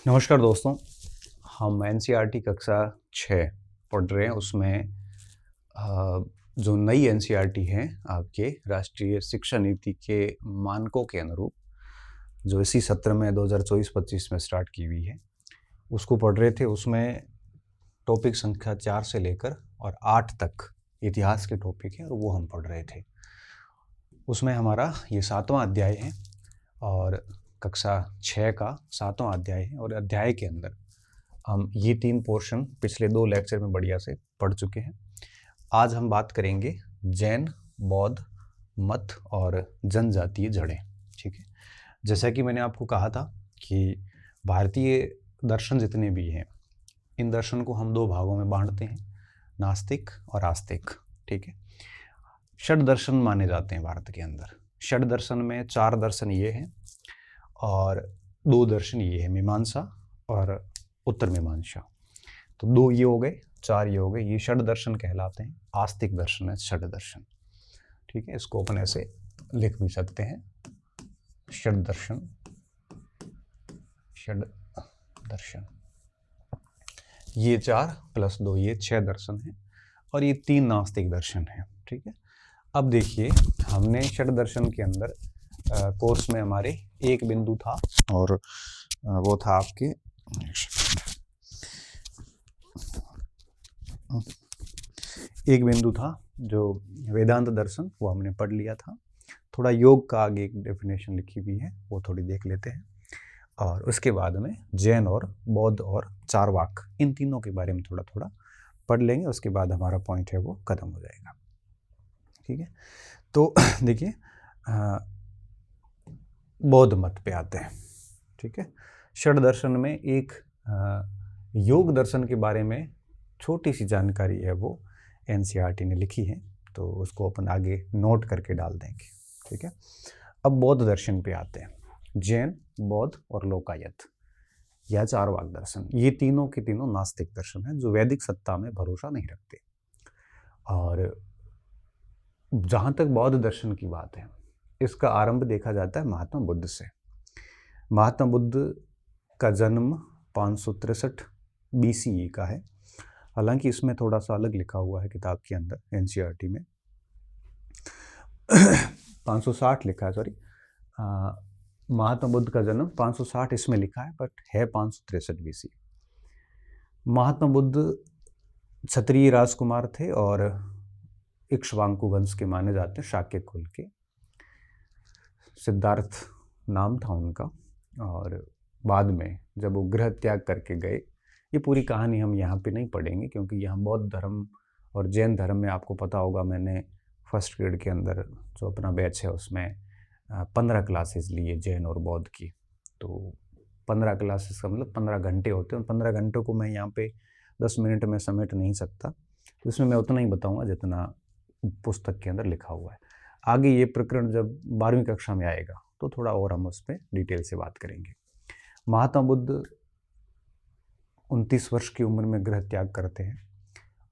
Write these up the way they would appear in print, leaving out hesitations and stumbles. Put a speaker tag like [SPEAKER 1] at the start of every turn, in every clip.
[SPEAKER 1] नमस्कार दोस्तों। हम एनसीईआरटी कक्षा 6 पढ़ रहे हैं। उसमें जो नई एनसीईआरटी है आपके राष्ट्रीय शिक्षा नीति के मानकों के अनुरूप, जो इसी सत्र में 2024-25 में स्टार्ट की हुई है, उसको पढ़ रहे थे। उसमें टॉपिक संख्या 4 से लेकर और 8 तक इतिहास के टॉपिक हैं और वो हम पढ़ रहे थे। उसमें हमारा ये 7वां अध्याय है और कक्षा 6 का 7वां अध्याय है। और अध्याय के अंदर हम ये 3 पोर्शन पिछले 2 लेक्चर में बढ़िया से पढ़ चुके हैं। आज हम बात करेंगे जैन, बौद्ध मत और जनजातीय जड़ें। ठीक है, जैसा कि मैंने आपको कहा था कि भारतीय दर्शन जितने भी हैं, इन दर्शन को हम 2 भागों में बांटते हैं, नास्तिक और आस्तिक। ठीक है, षड दर्शन माने जाते हैं भारत के अंदर। षड दर्शन में 4 दर्शन ये हैं और 2 दर्शन ये है, मीमांसा और उत्तर मीमांसा। तो 2 ये हो गए, 4 ये हो गए, ये षड दर्शन कहलाते हैं। आस्तिक दर्शन है षड दर्शन। ठीक है, इसको अपन ऐसे लिख भी सकते हैं, षड दर्शन, षड दर्शन। ये 4 + 2 ये 6 दर्शन हैं और ये 3 नास्तिक दर्शन हैं। ठीक है, अब देखिए, हमने षड दर्शन के अंदर कोर्स में हमारे एक बिंदु था और वो था आपके एक बिंदु था जो वेदांत दर्शन, वो हमने पढ़ लिया था। थोड़ा योग का आगे एक डेफिनेशन लिखी हुई है, वो थोड़ी देख लेते हैं। और उसके बाद में जैन और बौद्ध और चारवाक, इन तीनों के बारे में थोड़ा थोड़ा पढ़ लेंगे। उसके बाद हमारा पॉइंट है वो खत्म हो जाएगा। ठीक है, तो देखिए, बौद्ध मत पे आते हैं। ठीक है, षड दर्शन में एक योग दर्शन के बारे में छोटी सी जानकारी है, वो एनसीईआरटी ने लिखी है, तो उसको अपन आगे नोट करके डाल देंगे। ठीक है, अब बौद्ध दर्शन पे आते हैं। जैन, बौद्ध और लोकायत या चारवाक दर्शन, ये तीनों के तीनों नास्तिक दर्शन हैं जो वैदिक सत्ता में भरोसा नहीं रखते। और जहाँ तक बौद्ध दर्शन की बात है, इसका आरंभ देखा जाता है महात्मा बुद्ध से। महात्मा बुद्ध का जन्म 563 BCE का है। हालांकि इसमें थोड़ा सा अलग लिखा हुआ है किताब के अंदर, एनसीईआरटी में 560 लिखा है, सॉरी, महात्मा बुद्ध का जन्म 560 इसमें लिखा है, बट है 563 BC। महात्मा बुद्ध क्षत्रिय राजकुमार थे और इक्ष्वाकु वंश के माने जाते हैं, शाक्य कुल के। सिद्धार्थ नाम था उनका। और बाद में जब वो गृह त्याग करके गए, ये पूरी कहानी हम यहाँ पे नहीं पढ़ेंगे क्योंकि यहाँ बौद्ध धर्म और जैन धर्म में आपको पता होगा, मैंने फर्स्ट ग्रेड के अंदर जो अपना बैच है उसमें 15 क्लासेस लिए जैन और बौद्ध की। तो 15 क्लासेस का मतलब 15 घंटे होते हैं। 15 घंटों को मैं यहाँ पे 10 मिनट में समेट नहीं सकता, तो इसमें मैं उतना ही बताऊँगा जितना पुस्तक के अंदर लिखा हुआ है। आगे ये प्रकरण जब 12वीं कक्षा में आएगा तो थोड़ा और हम उस पर डिटेल से बात करेंगे। महात्मा बुद्ध 29 वर्ष की उम्र में गृह त्याग करते हैं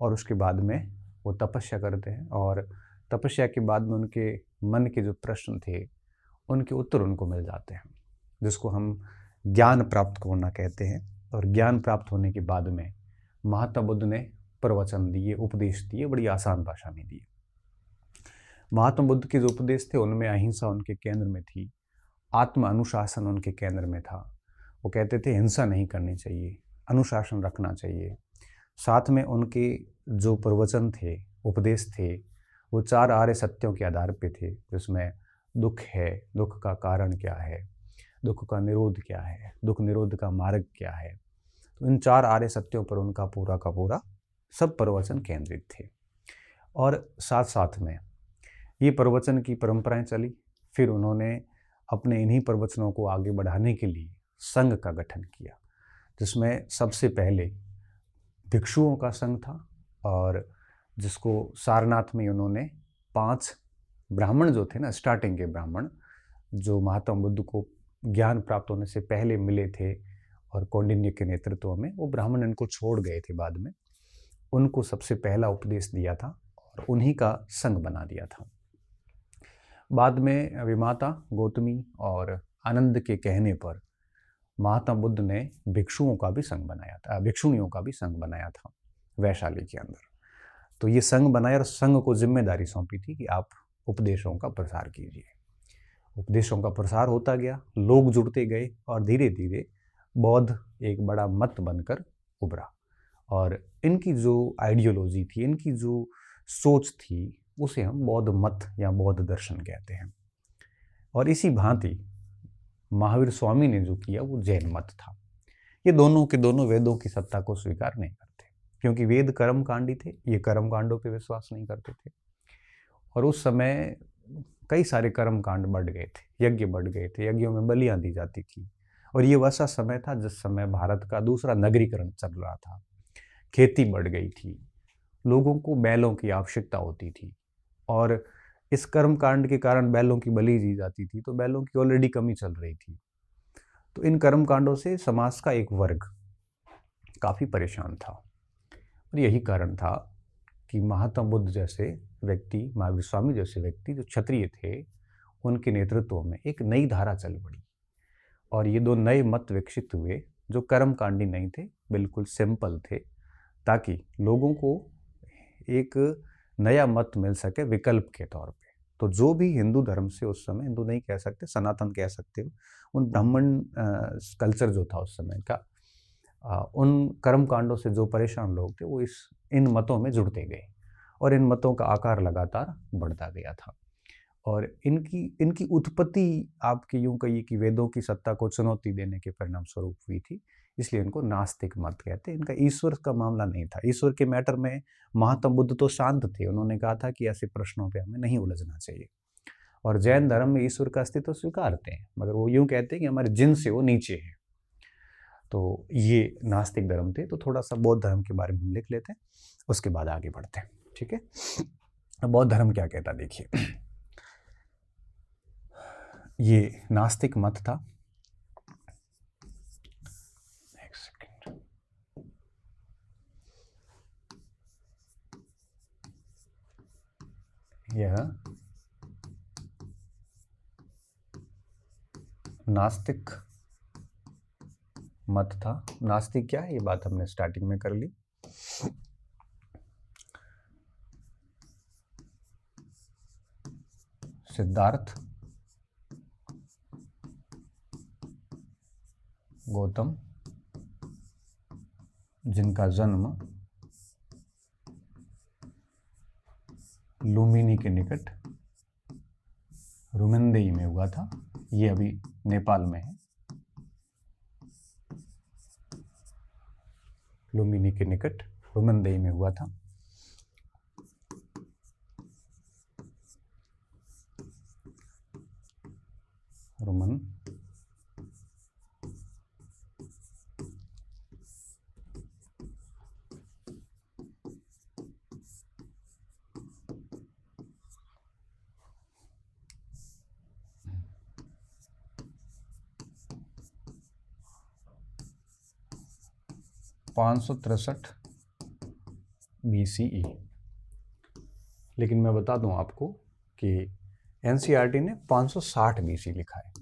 [SPEAKER 1] और उसके बाद में वो तपस्या करते हैं। और तपस्या के बाद में उनके मन के जो प्रश्न थे, उनके उत्तर उनको मिल जाते हैं, जिसको हम ज्ञान प्राप्त होना कहते हैं। और ज्ञान प्राप्त होने के बाद में महात्मा बुद्ध ने प्रवचन दिए, उपदेश दिए, बड़ी आसान भाषा में दिए। महात्मा बुद्ध के जो उपदेश थे उनमें अहिंसा उनके केंद्र में थी, आत्म अनुशासन उनके केंद्र में था। वो कहते थे हिंसा नहीं करनी चाहिए, अनुशासन रखना चाहिए। साथ में उनके जो प्रवचन थे, उपदेश थे, वो 4 आर्य सत्यों के आधार पे थे, जिसमें दुख है, दुख का कारण क्या है, दुख का निरोध क्या है, दुख निरोध का मार्ग क्या है। तो इन 4 आर्य सत्यों पर उनका पूरा का पूरा सब प्रवचन केंद्रित थे। और साथ साथ में ये प्रवचन की परंपराएं चली। फिर उन्होंने अपने इन्हीं प्रवचनों को आगे बढ़ाने के लिए संघ का गठन किया, जिसमें सबसे पहले भिक्षुओं का संघ था और जिसको सारनाथ में उन्होंने 5 ब्राह्मण जो थे ना, स्टार्टिंग के ब्राह्मण जो महात्मा बुद्ध को ज्ञान प्राप्त होने से पहले मिले थे और कौंडिन्य के नेतृत्व में, वो ब्राह्मण इनको छोड़ गए थे बाद में, उनको सबसे पहला उपदेश दिया था और उन्हीं का संघ बना दिया था। बाद में विमाता गौतमी और आनंद के कहने पर महात्मा बुद्ध ने भिक्षुओं का भी संघ बनाया था, भिक्षुणियों का भी संघ बनाया था वैशाली के अंदर। तो ये संघ बनाया और संघ को जिम्मेदारी सौंपी थी कि आप उपदेशों का प्रसार कीजिए। उपदेशों का प्रसार होता गया, लोग जुड़ते गए और धीरे धीरे बौद्ध एक बड़ा मत बनकर उभरा। और इनकी जो आइडियोलॉजी थी, इनकी जो सोच थी, उसे हम बौद्ध मत या बौद्ध दर्शन कहते हैं। और इसी भांति महावीर स्वामी ने जो किया वो जैन मत था। ये दोनों के दोनों वेदों की सत्ता को स्वीकार नहीं करते, क्योंकि वेद कर्मकांडी थे, ये कर्मकांडों पे विश्वास नहीं करते थे। और उस समय कई सारे कर्मकांड बढ़ गए थे, यज्ञ बढ़ गए थे, यज्ञों में बलियां दी जाती थी। और ये वैसा समय था जिस समय भारत का दूसरा नगरीकरण चल रहा था, खेती बढ़ गई थी, लोगों को बैलों की आवश्यकता होती थी। और इस कर्मकांड के कारण बैलों की बलि दी जाती थी, तो बैलों की ऑलरेडी कमी चल रही थी। तो इन कर्मकांडों से समाज का एक वर्ग काफ़ी परेशान था। और यही कारण था कि महात्मा बुद्ध जैसे व्यक्ति, महावीर स्वामी जैसे व्यक्ति जो क्षत्रिय थे, उनके नेतृत्व में एक नई धारा चल पड़ी। और ये दो नए मत विकसित हुए जो कर्मकांडी नहीं थे, बिल्कुल सिंपल थे, ताकि लोगों को एक नया मत मिल सके विकल्प के तौर पे। तो जो भी हिंदू धर्म से उस समय, हिंदू नहीं कह सकते, सनातन कह सकते हो, उन ब्राह्मण कल्चर जो था उस समय का, उन कर्मकांडों से जो परेशान लोग थे वो इन मतों में जुड़ते गए। और इन मतों का आकार लगातार बढ़ता गया था। और इनकी उत्पत्ति आपके यूं कहिए कि वेदों की सत्ता को चुनौती देने के परिणाम स्वरूप हुई थी, इसलिए इनको नास्तिक मत कहते हैं। इनका ईश्वर का मामला नहीं था। ईश्वर के मैटर में महात्मा बुद्ध तो शांत थे, उन्होंने कहा था कि ऐसे प्रश्नों पे हमें नहीं उलझना चाहिए। और जैन धर्म में ईश्वर का अस्तित्व स्वीकारते हैं, मगर वो यूं कहते हैं कि हमारे जिन से वो नीचे है। तो ये नास्तिक धर्म थे। तो थोड़ा सा बौद्ध धर्म के बारे में हम लिख लेते हैं, उसके बाद आगे बढ़ते हैं, ठीक है। बौद्ध धर्म क्या कहता, देखिए, ये नास्तिक मत था। एक सेकंड, यह नास्तिक मत था। नास्तिक क्या है, ये बात हमने स्टार्टिंग में कर ली। सिद्धार्थ गौतम, जिनका जन्म लुम्बिनी के निकट रुमेंदेई में हुआ था, ये अभी नेपाल में है। लुम्बिनी के निकट रुमेंदेई में हुआ था। रुमन (563 BCE). लेकिन मैं बता दूं आपको कि एनसीईआरटी ने 560 BC लिखा है।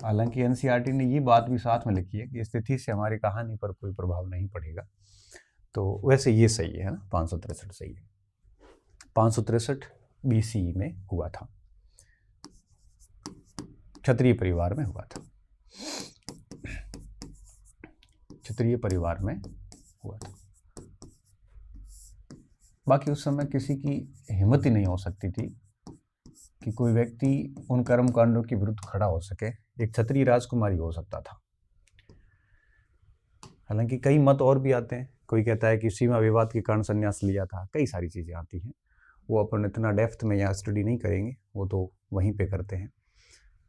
[SPEAKER 1] हालांकि एनसीईआरटी ने ये बात भी साथ में लिखी है कि स्थिति से हमारी कहानी पर कोई प्रभाव नहीं पड़ेगा। तो वैसे ये सही है ना, 563 सही है। 563 BC में हुआ था, क्षत्रिय परिवार में हुआ था। क्षत्रिय परिवार में हुआ था। बाकी उस समय किसी की हिम्मत ही नहीं हो सकती थी कि कोई व्यक्ति उन कर्मकांडों के विरुद्ध खड़ा हो सके। एक क्षत्रिय राजकुमारी हो सकता था। हालांकि कई मत और भी आते हैं। कोई कहता है कि सीमा विवाद के कारण संन्यास लिया था, कई सारी चीज़ें आती हैं। वो अपन इतना डेप्थ में यहाँ स्टडी नहीं करेंगे, वो तो वहीं पे करते हैं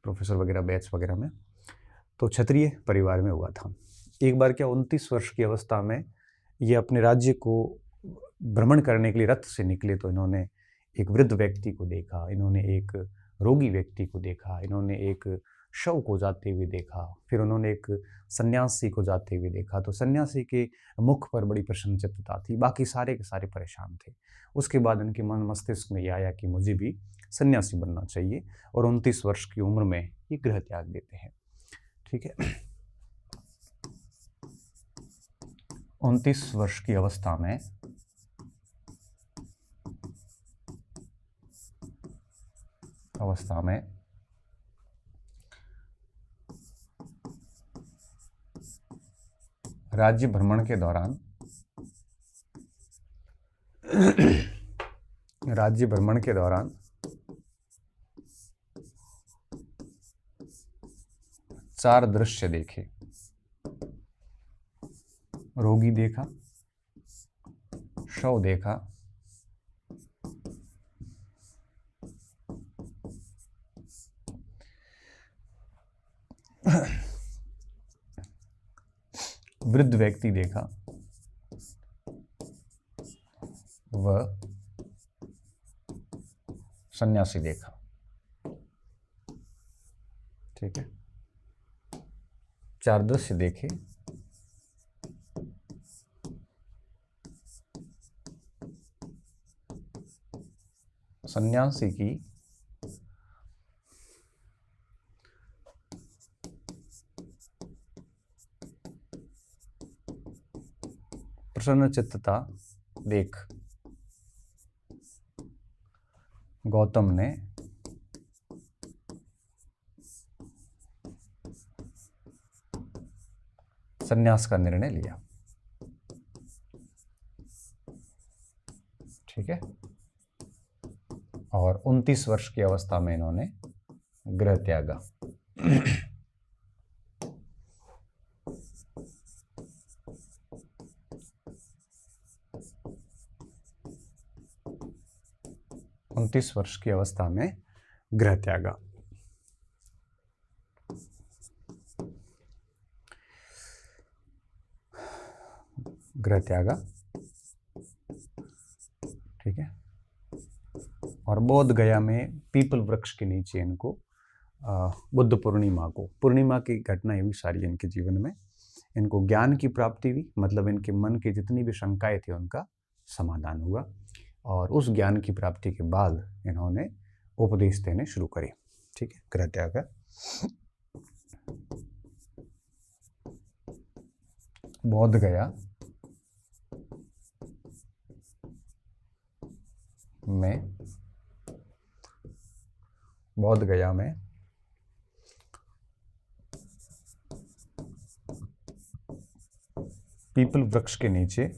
[SPEAKER 1] प्रोफेसर वगैरह बैच वगैरह में। तो क्षत्रिय परिवार में हुआ था। एक बार क्या 29 वर्ष की अवस्था में ये अपने राज्य को भ्रमण करने के लिए रथ से निकले, तो इन्होंने एक वृद्ध व्यक्ति को देखा, इन्होंने एक रोगी व्यक्ति को देखा, इन्होंने एक शव को जाते हुए देखा, फिर उन्होंने एक सन्यासी को जाते हुए देखा। तो सन्यासी के मुख पर बड़ी प्रसन्नचित्तता थी, बाकी सारे के सारे परेशान थे। उसके बाद इनके मन मस्तिष्क में ये आया कि मुझे भी सन्यासी बनना चाहिए, और 29 वर्ष की उम्र में ये गृह त्याग देते हैं। ठीक है, 29 वर्ष की अवस्था में राज्य भ्रमण के दौरान चार दृश्य देखे। रोगी देखा, शव देखा, वृद्ध व्यक्ति देखा, व सन्यासी देखा। ठीक है, चार दृश्य देखे। सन्यासी की प्रसन्नचित्तता देख गौतम ने संन्यास का निर्णय लिया। ठीक है, और 29 वर्ष की अवस्था में इन्होंने गृह त्यागा। उनतीस वर्ष की अवस्था में गृह त्यागा। ठीक है, और बोध गया में पीपल वृक्ष के नीचे इनको बुद्ध पूर्णिमा की घटनाएं हुई सारी इनके जीवन में। इनको ज्ञान की प्राप्ति हुई, मतलब इनके मन की जितनी भी शंकाएं थी उनका समाधान हुआ, और उस ज्ञान की प्राप्ति के बाद इन्होंने उपदेश देने शुरू करे। ठीक है, गृह त्याग। बोध गया में पीपल वृक्ष के नीचे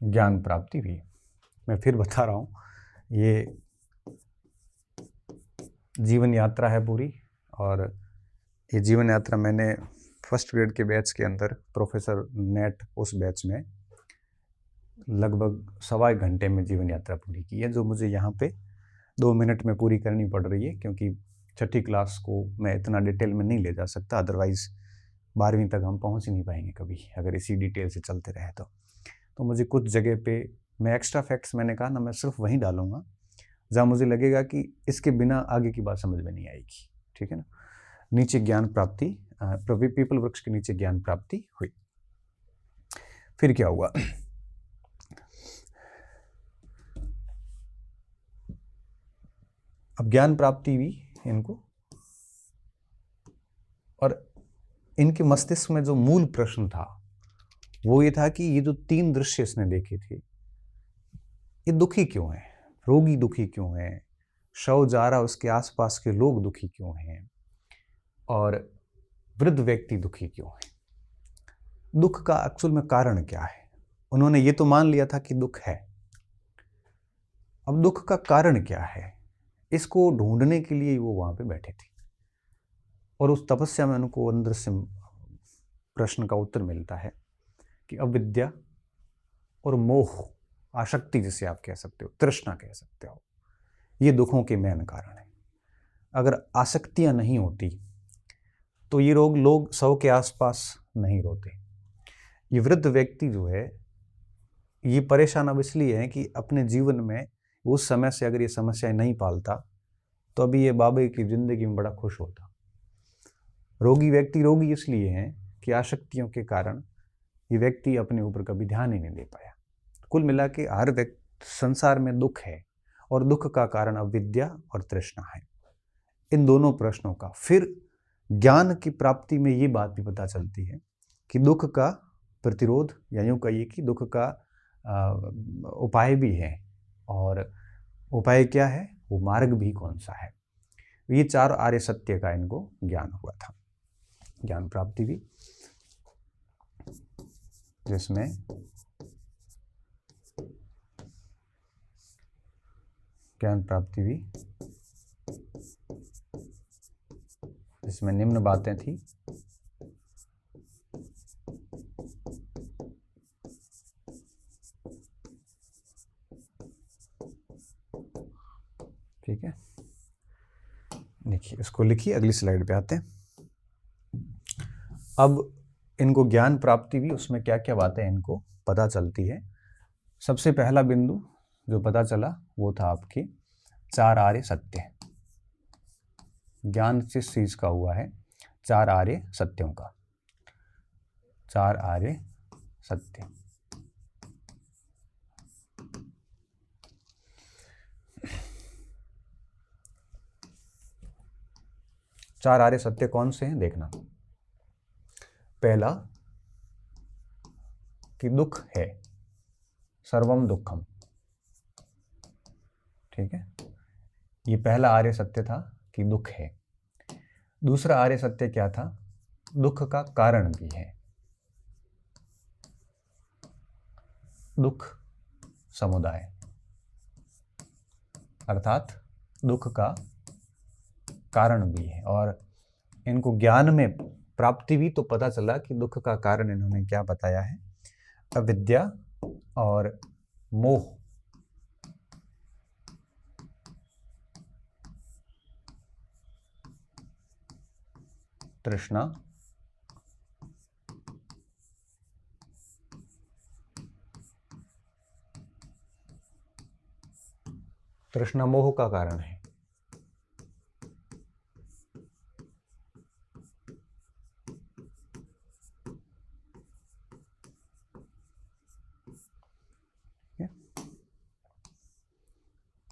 [SPEAKER 1] ज्ञान प्राप्ति हुई। मैं फिर बता रहा हूँ, ये जीवन यात्रा है पूरी, और ये जीवन यात्रा मैंने फर्स्ट ग्रेड के बैच के अंदर प्रोफेसर नेट उस बैच में लगभग 1.25 घंटे में जीवन यात्रा पूरी की है, जो मुझे यहाँ पे 2 मिनट में पूरी करनी पड़ रही है, क्योंकि 6ठी क्लास को मैं इतना डिटेल में नहीं ले जा सकता, अदरवाइज 12वीं तक हम पहुँच ही नहीं पाएंगे कभी, अगर इसी डिटेल से चलते रहे तो मुझे कुछ जगह पे मैं एक्स्ट्रा फैक्ट्स, मैंने कहा ना, मैं सिर्फ वहीं डालूंगा जहाँ मुझे लगेगा कि इसके बिना आगे की बात समझ में नहीं आएगी। ठीक है ना। नीचे ज्ञान प्राप्ति, पीपल वृक्ष के नीचे ज्ञान प्राप्ति हुई। फिर क्या हुआ, अब ज्ञान प्राप्ति हुई इनको, और इनके मस्तिष्क में जो मूल प्रश्न था वो ये था कि ये जो 3 दृश्य इसने देखे थे, ये दुखी क्यों है, रोगी दुखी क्यों है, शव जा रहा उसके आसपास के लोग दुखी क्यों हैं, और वृद्ध व्यक्ति दुखी क्यों है। दुख का एक्चुअल में कारण क्या है। उन्होंने ये तो मान लिया था कि दुख है, अब दुख का कारण क्या है, इसको ढूंढने के लिए वो वहां पे बैठे थे, और उस तपस्या में उनको अंदर से प्रश्न का उत्तर मिलता है कि अविद्या और मोह, आसक्ति जिसे आप कह सकते हो, तृष्णा कह सकते हो, ये दुखों के मेन कारण है। अगर आसक्तियां नहीं होती तो ये लोग शव के आसपास नहीं रोते, ये वृद्ध व्यक्ति जो है ये परेशान अब इसलिए है कि अपने जीवन में उस समय से अगर ये समस्याएं नहीं पालता तो अभी ये बाबे की ज़िंदगी में बड़ा खुश होता। रोगी व्यक्ति रोगी इसलिए है कि आसक्तियों के कारण ये व्यक्ति अपने ऊपर कभी ध्यान ही नहीं दे पाया। कुल मिला के हर व्यक्ति संसार में दुख है और दुख का कारण अविद्या और तृष्णा है। इन दोनों प्रश्नों का फिर ज्ञान की प्राप्ति में ये बात भी पता चलती है कि दुख का प्रतिरोध या यूँ कहिए कि दुख का उपाय भी है, और उपाय क्या है, वो मार्ग भी कौन सा है। ये 4 आर्य सत्य का इनको ज्ञान हुआ था, ज्ञान प्राप्ति भी, जिसमें ज्ञान प्राप्ति भी जिसमें निम्न बातें थी। ठीक है, देखिए इसको लिखिए, अगली स्लाइड पे आते हैं। अब इनको ज्ञान प्राप्ति भी, उसमें क्या क्या बातें इनको पता चलती है। सबसे पहला बिंदु जो पता चला वो था आपके 4 आर्य सत्य। ज्ञान किस चीज का हुआ है, 4 आर्य सत्यों का, 4 आर्य सत्य। चार आर्य सत्य कौन से हैं देखना। पहला कि दुख है, सर्वम दुखम। ठीक है, ये पहला आर्य सत्य था कि दुख है। दूसरा आर्य सत्य क्या था, दुख का कारण भी है। दुख समुदाय, अर्थात दुख का कारण भी है। और इनको ज्ञान में प्राप्ति भी तो पता चला कि दुख का कारण इन्होंने क्या बताया है, अविद्या और मोह। तृष्णा, तृष्णा मोह का कारण है।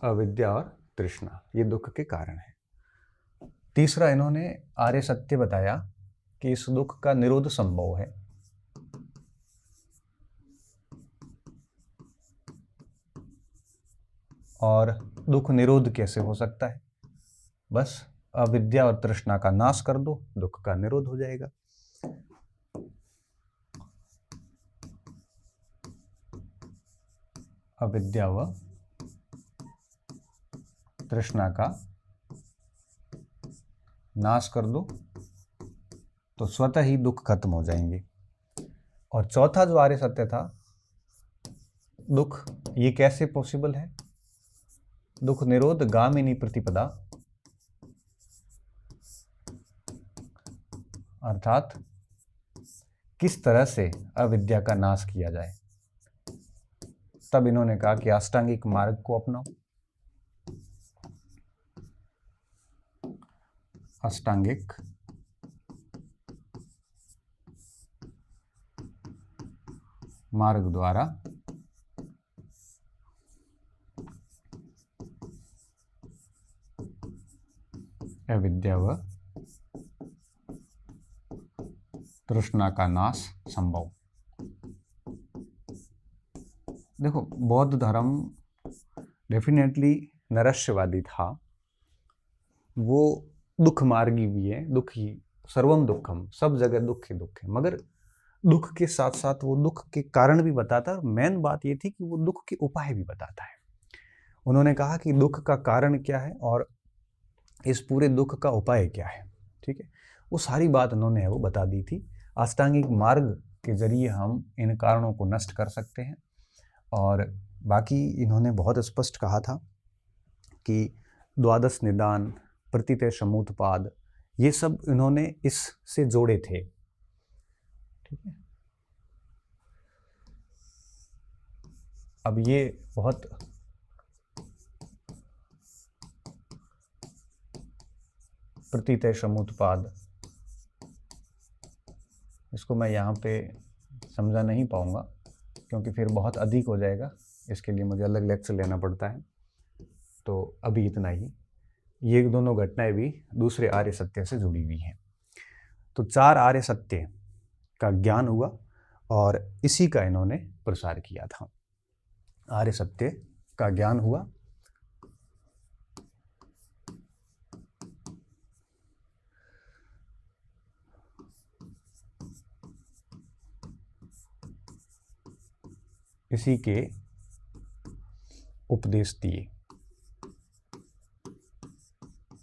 [SPEAKER 1] अविद्या और तृष्णा ये दुख के कारण है। तीसरा इन्होंने आर्य सत्य बताया कि इस दुख का निरोध संभव है। और दुख निरोध कैसे हो सकता है, बस अविद्या और तृष्णा का नाश कर दो, दुख का निरोध हो जाएगा। अविद्या व तृष्णा का नाश कर दो तो स्वतः ही दुख खत्म हो जाएंगे। और चौथा जो आर्य सत्य था, दुख ये कैसे पॉसिबल है, दुख निरोध गामिनी प्रतिपदा, अर्थात किस तरह से अविद्या का नाश किया जाए। तब इन्होंने कहा कि अष्टांगिक मार्ग को अपनाओ। अष्टांगिक मार्ग द्वारा अविद्या व तृष्णा का नाश संभव। देखो, बौद्ध धर्म डेफिनेटली नैराश्यवादी था, वो दुख मार्गी भी है, दुख ही सर्वम दुखम, सब जगह दुख ही दुख है। मगर दुख के साथ साथ वो दुख के कारण भी बताता है, और मेन बात ये थी कि वो दुख के उपाय भी बताता है। उन्होंने कहा कि दुख का कारण क्या है और इस पूरे दुख का उपाय क्या है। ठीक है, वो सारी बात उन्होंने वो बता दी थी। अष्टांगिक मार्ग के जरिए हम इन कारणों को नष्ट कर सकते हैं। और बाकी इन्होंने बहुत स्पष्ट कहा था कि द्वादश निदान, प्रतितय समूतपाद, ये सब इन्होंने इससे जोड़े थे। ठीक है, अब ये बहुत प्रतितय समुत्पाद, इसको मैं यहाँ पे समझा नहीं पाऊँगा क्योंकि फिर बहुत अधिक हो जाएगा, इसके लिए मुझे अलग लेक्चर लेना पड़ता है। तो अभी इतना ही। ये दोनों घटनाएं भी दूसरे आर्य सत्य से जुड़ी हुई हैं। तो 4 आर्य सत्य का ज्ञान हुआ और इसी का इन्होंने प्रसार किया था। आर्य सत्य का ज्ञान हुआ, इसी के उपदेश दिए,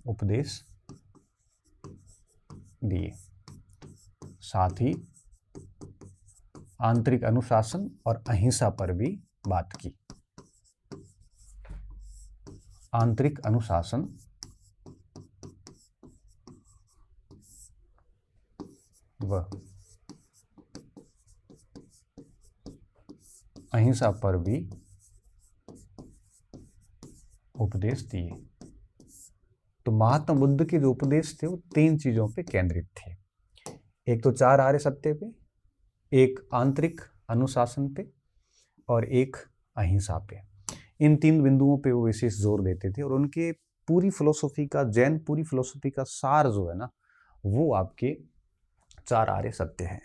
[SPEAKER 1] उपदेश दिए, साथ ही आंतरिक अनुशासन और अहिंसा पर भी बात की। आंतरिक अनुशासन व अहिंसा पर भी उपदेश दिए। तो महात्मा बुद्ध के जो उपदेश थे वो 3 चीजों पे केंद्रित थे। एक तो 4 आर्य सत्य पे, एक आंतरिक अनुशासन पे और एक अहिंसा पे। इन 3 बिंदुओं पे वो विशेष जोर देते थे और उनके पूरी फिलोसफी का, जैन पूरी फिलोसफी का सार जो है ना, वो आपके 4 आर्य सत्य हैं,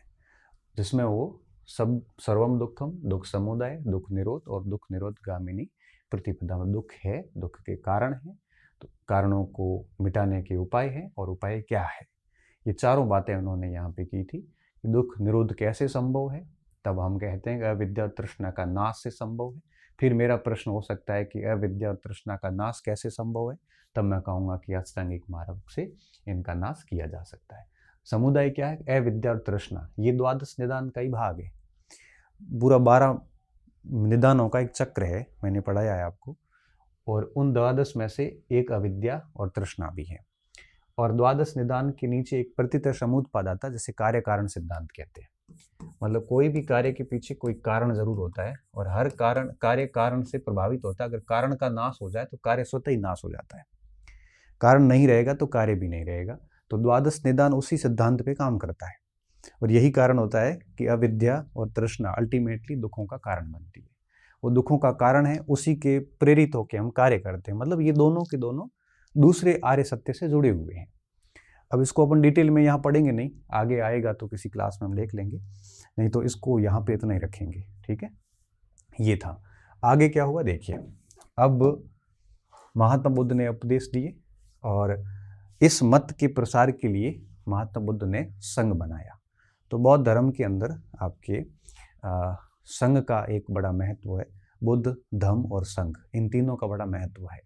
[SPEAKER 1] जिसमें वो सब सर्वम दुखम, दुख समुदाय, दुख निरोध और दुख निरोध गामिनी प्रतिपदा। दुख है, दुख के कारण है, तो कारणों को मिटाने के उपाय हैं और उपाय क्या है, ये चारों बातें उन्होंने यहाँ पे की थी। दुख निरोध कैसे संभव है, तब हम कहते हैं कि अविद्या तृष्णा का नाश से संभव है। फिर मेरा प्रश्न हो सकता है कि अविद्या तृष्णा का नाश कैसे संभव है, तब मैं कहूँगा कि अष्टांगिक मार्ग से इनका नाश किया जा सकता है। समुदाय क्या है? अविद्या और तृष्णा, ये द्वादश निदान का ही भाग है। पूरा 12 निदानों का एक चक्र है, मैंने पढ़ाया है आपको, और उन द्वादश में से एक अविद्या और तृष्णा भी है। और द्वादश निदान के नीचे एक प्रतितय समुत्पाद आता है, जैसे कार्य कारण सिद्धांत कहते हैं। मतलब कोई भी कार्य के पीछे कोई कारण जरूर होता है और हर कारण कार्य कारण से प्रभावित होता है। अगर कारण का नाश हो जाए तो कार्य स्वतः ही नाश हो जाता है, कारण नहीं रहेगा तो कार्य भी नहीं रहेगा। तो द्वादश निदान उसी सिद्धांत पे काम करता है और यही कारण होता है कि अविद्या और तृष्णा अल्टीमेटली दुखों का कारण बनती है। वो दुखों का कारण है, उसी के प्रेरित होकर हम कार्य करते हैं। मतलब ये दोनों के दोनों दूसरे आर्य सत्य से जुड़े हुए हैं। अब इसको अपन डिटेल में यहाँ पढ़ेंगे नहीं, आगे आएगा तो किसी क्लास में हम देख लेंगे, नहीं तो इसको यहाँ पे इतना ही रखेंगे। ठीक है, ये था। आगे क्या हुआ देखिए। अब महात्मा बुद्ध ने उपदेश दिए और इस मत के प्रसार के लिए महात्मा बुद्ध ने संघ बनाया। तो बौद्ध धर्म के अंदर आपके संघ का एक बड़ा महत्व है। बुद्ध, धम्म और संघ, इन तीनों का बड़ा महत्व है।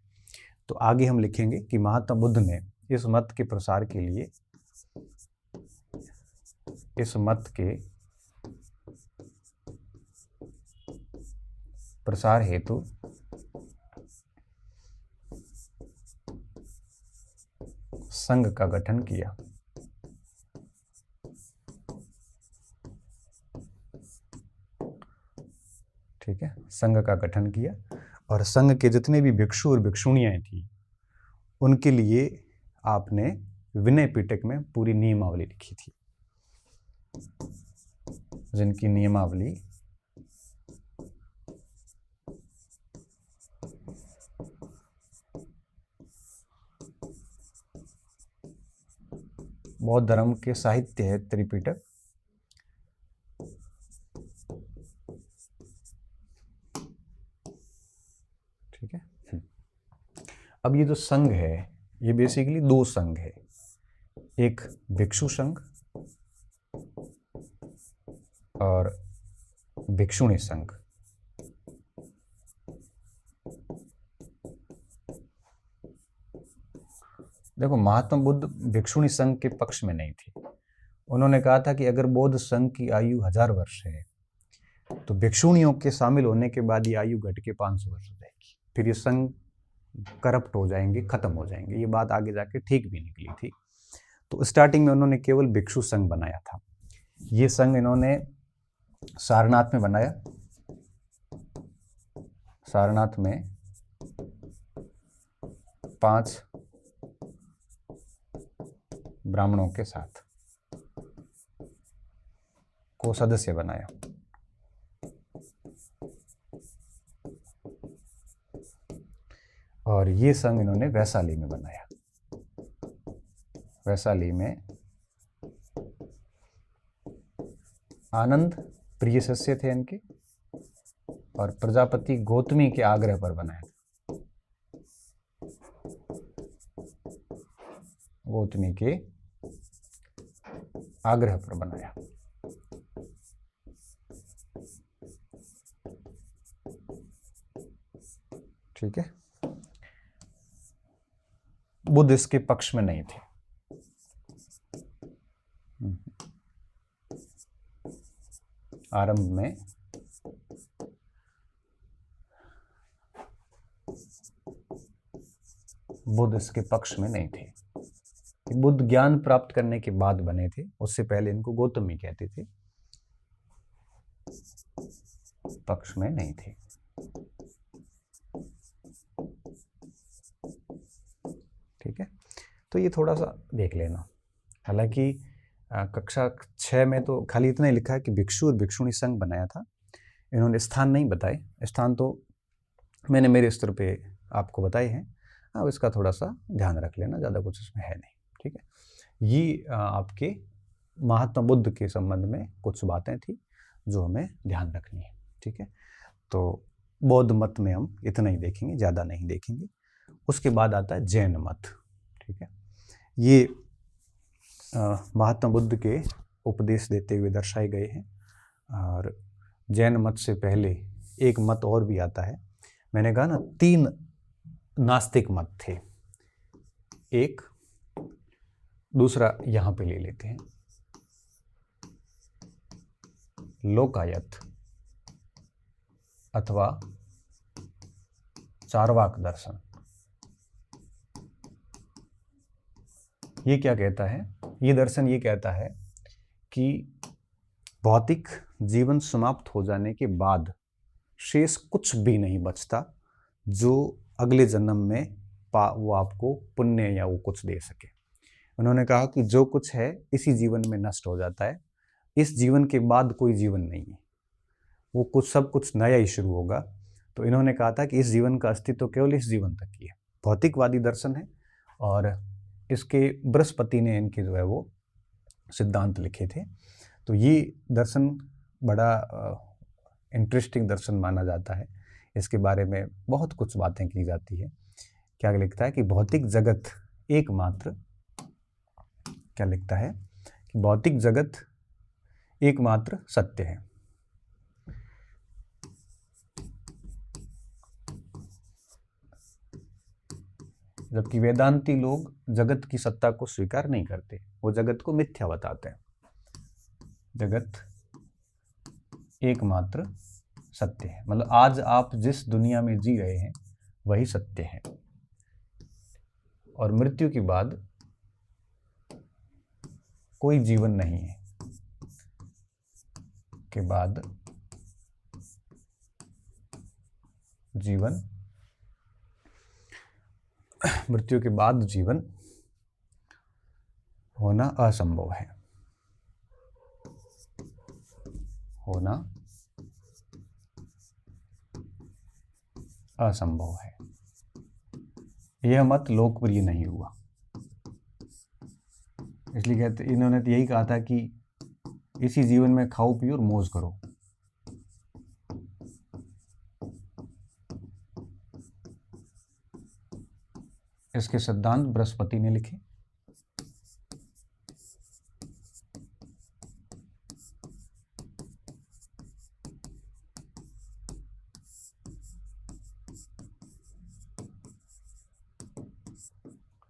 [SPEAKER 1] तो आगे हम लिखेंगे कि महात्मा बुद्ध ने इस मत के प्रसार के लिए, इस मत के प्रसार हेतु संघ का गठन किया। ठीक है, संघ का गठन किया और संघ के जितने भी भिक्षु और भिक्षुणियाँ थी उनके लिए आपने विनय पिटक में पूरी नियमावली लिखी थी, जिनकी नियमावली बौद्ध धर्म के साहित्य है त्रिपिटक। ठीक है, अब ये जो संघ है ये बेसिकली 2 संघ है, एक भिक्षु संघ और भिक्षुणी संघ। देखो, महात्मा बुद्ध भिक्षुणी संघ के पक्ष में नहीं थे। उन्होंने कहा था कि अगर बौद्ध संघ की आयु 1000 वर्ष है तो भिक्षुणियों के शामिल होने के बाद ये आयु घट के 500 वर्ष हो जाएगी, फिर ये संघ करप्ट हो जाएंगे, खत्म हो जाएंगे। ये बात आगे जाके ठीक भी निकली थी। तो स्टार्टिंग में उन्होंने केवल भिक्षु संघ बनाया था। ये संघ इन्होंने सारनाथ में बनाया सारनाथ में 5 ब्राह्मणों के साथ को सदस्य बनाया। और ये संघ इन्होंने वैशाली में बनाया। वैशाली में आनंद प्रिय शिष्य थे इनके, और प्रजापति गौतमी के आग्रह पर बनाया। गौतमी के आग्रह पर बनाया। ठीक है। बुद्ध इसके पक्ष में नहीं थे। आरंभ में बुद्ध इसके पक्ष में नहीं थे। बुद्ध ज्ञान प्राप्त करने के बाद बने थे, उससे पहले इनको गौतमी कहते थे, पक्ष में नहीं थे। ठीक है, तो ये थोड़ा सा देख लेना। हालांकि कक्षा 6 में तो खाली इतना ही लिखा है कि भिक्षु और भिक्षुणी संघ बनाया था। इन्होंने स्थान नहीं बताए, स्थान तो मैंने मेरे स्तर पे आपको बताए हैं। अब इसका थोड़ा सा ध्यान रख लेना, ज़्यादा कुछ इसमें है नहीं। ठीक है, ये आपके महात्मा बुद्ध के संबंध में कुछ बातें थी जो हमें ध्यान रखनी है। ठीक है, तो बौद्ध मत में हम इतना ही देखेंगे, ज़्यादा नहीं देखेंगे। उसके बाद आता है जैन मत। ठीक है, ये महात्मा बुद्ध के उपदेश देते हुए दर्शाए गए हैं। और जैन मत से पहले एक मत और भी आता है। मैंने कहा ना 3 नास्तिक मत थे। एक दूसरा यहाँ पे ले लेते हैं, लोकायत अथवा चार्वाक दर्शन। ये क्या कहता है? ये दर्शन ये कहता है कि भौतिक जीवन समाप्त हो जाने के बाद शेष कुछ भी नहीं बचता जो अगले जन्म में वो आपको पुण्य या वो कुछ दे सके। उन्होंने कहा कि जो कुछ है इसी जीवन में नष्ट हो जाता है, इस जीवन के बाद कोई जीवन नहीं है, वो कुछ सब कुछ नया ही शुरू होगा। तो इन्होंने कहा था कि इस जीवन का अस्तित्व केवल इस जीवन तक ही है। भौतिकवादी दर्शन है, और इसके बृहस्पति ने इनके जो है वो सिद्धांत लिखे थे। तो ये दर्शन बड़ा इंटरेस्टिंग दर्शन माना जाता है। इसके बारे में बहुत कुछ बातें की जाती है। क्या लिखता है कि भौतिक जगत एकमात्र, क्या लिखता है कि भौतिक जगत एकमात्र सत्य है, जबकि वेदांती लोग जगत की सत्ता को स्वीकार नहीं करते, वो जगत को मिथ्या बताते हैं। जगत एकमात्र सत्य है, मतलब आज आप जिस दुनिया में जी रहे हैं वही सत्य है, और मृत्यु के बाद कोई जीवन नहीं है। के बाद जीवन, मृत्यु के बाद जीवन होना असंभव है, होना असंभव है। यह मत लोकप्रिय नहीं हुआ, इसलिए कहते इन्होंने तो यही कहा था कि इसी जीवन में खाओ पियो और मौज करो। इसके सिद्धांत बृहस्पति ने लिखे।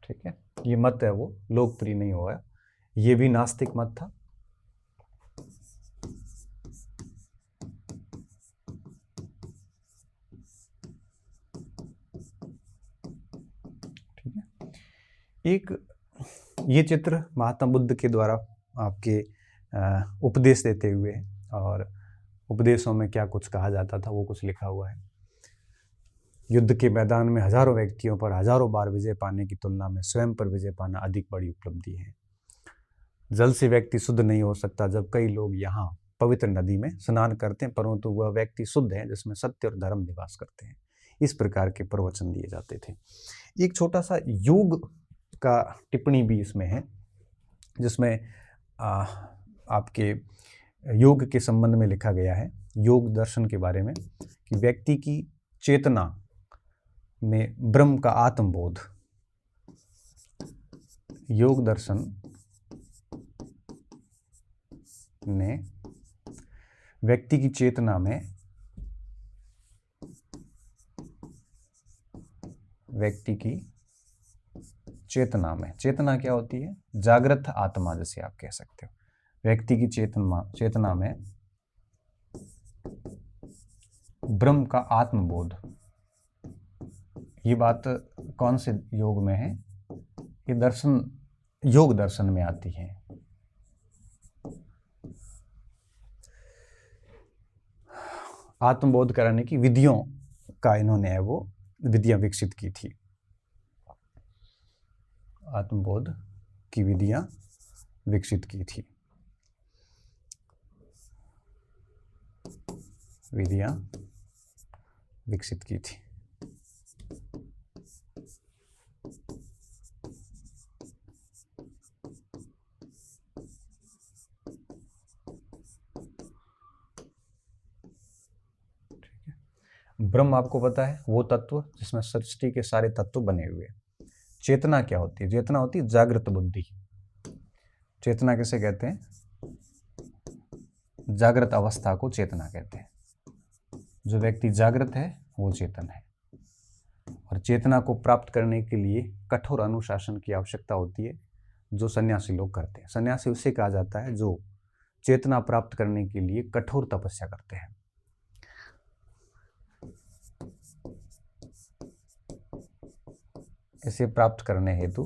[SPEAKER 1] ठीक है, ये मत है वो लोकप्रिय नहीं हुआ, ये भी नास्तिक मत था। ठीक है, एक ये चित्र महात्मा बुद्ध के द्वारा आपके उपदेश देते हुए, और उपदेशों में क्या कुछ कहा जाता था वो कुछ लिखा हुआ है। युद्ध के मैदान में हजारों व्यक्तियों पर हजारों बार विजय पाने की तुलना में स्वयं पर विजय पाना अधिक बड़ी उपलब्धि है। जल से व्यक्ति शुद्ध नहीं हो सकता। जब कई लोग यहाँ पवित्र नदी में स्नान करते हैं, परंतु वह व्यक्ति शुद्ध है जिसमें सत्य और धर्म निवास करते हैं। इस प्रकार के प्रवचन दिए जाते थे। एक छोटा सा योग का टिप्पणी भी इसमें है, जिसमें आपके योग के संबंध में लिखा गया है, योग दर्शन के बारे में, कि व्यक्ति की चेतना में ब्रह्म का आत्मबोध, योग दर्शन ने व्यक्ति की चेतना में, व्यक्ति की चेतना में, चेतना क्या होती है? जागृत आत्मा, जैसे आप कह सकते हो। व्यक्ति की चेतना में ब्रह्म का आत्मबोध, ये बात कौन से योग में है? ये दर्शन, योग दर्शन में आती है। आत्मबोध कराने की विधियों का इन्होंने वो विधियां विकसित की थी। आत्मबोध की विधियां विकसित की थी, विधियां विकसित की थी। ब्रह्म आपको पता है वो तत्व जिसमें सृष्टि के सारे तत्व बने हुए। चेतना क्या होती है? चेतना होती है जागृत बुद्धि। चेतना किसे कहते हैं? जागृत अवस्था को चेतना कहते हैं। जो व्यक्ति जागृत है वो चेतन है। और चेतना को प्राप्त करने के लिए कठोर अनुशासन की आवश्यकता होती है, जो सन्यासी लोग करते हैं। सन्यासी उसे कहा जाता है जो चेतना प्राप्त करने के लिए कठोर तपस्या करते हैं। इसे प्राप्त करने हेतु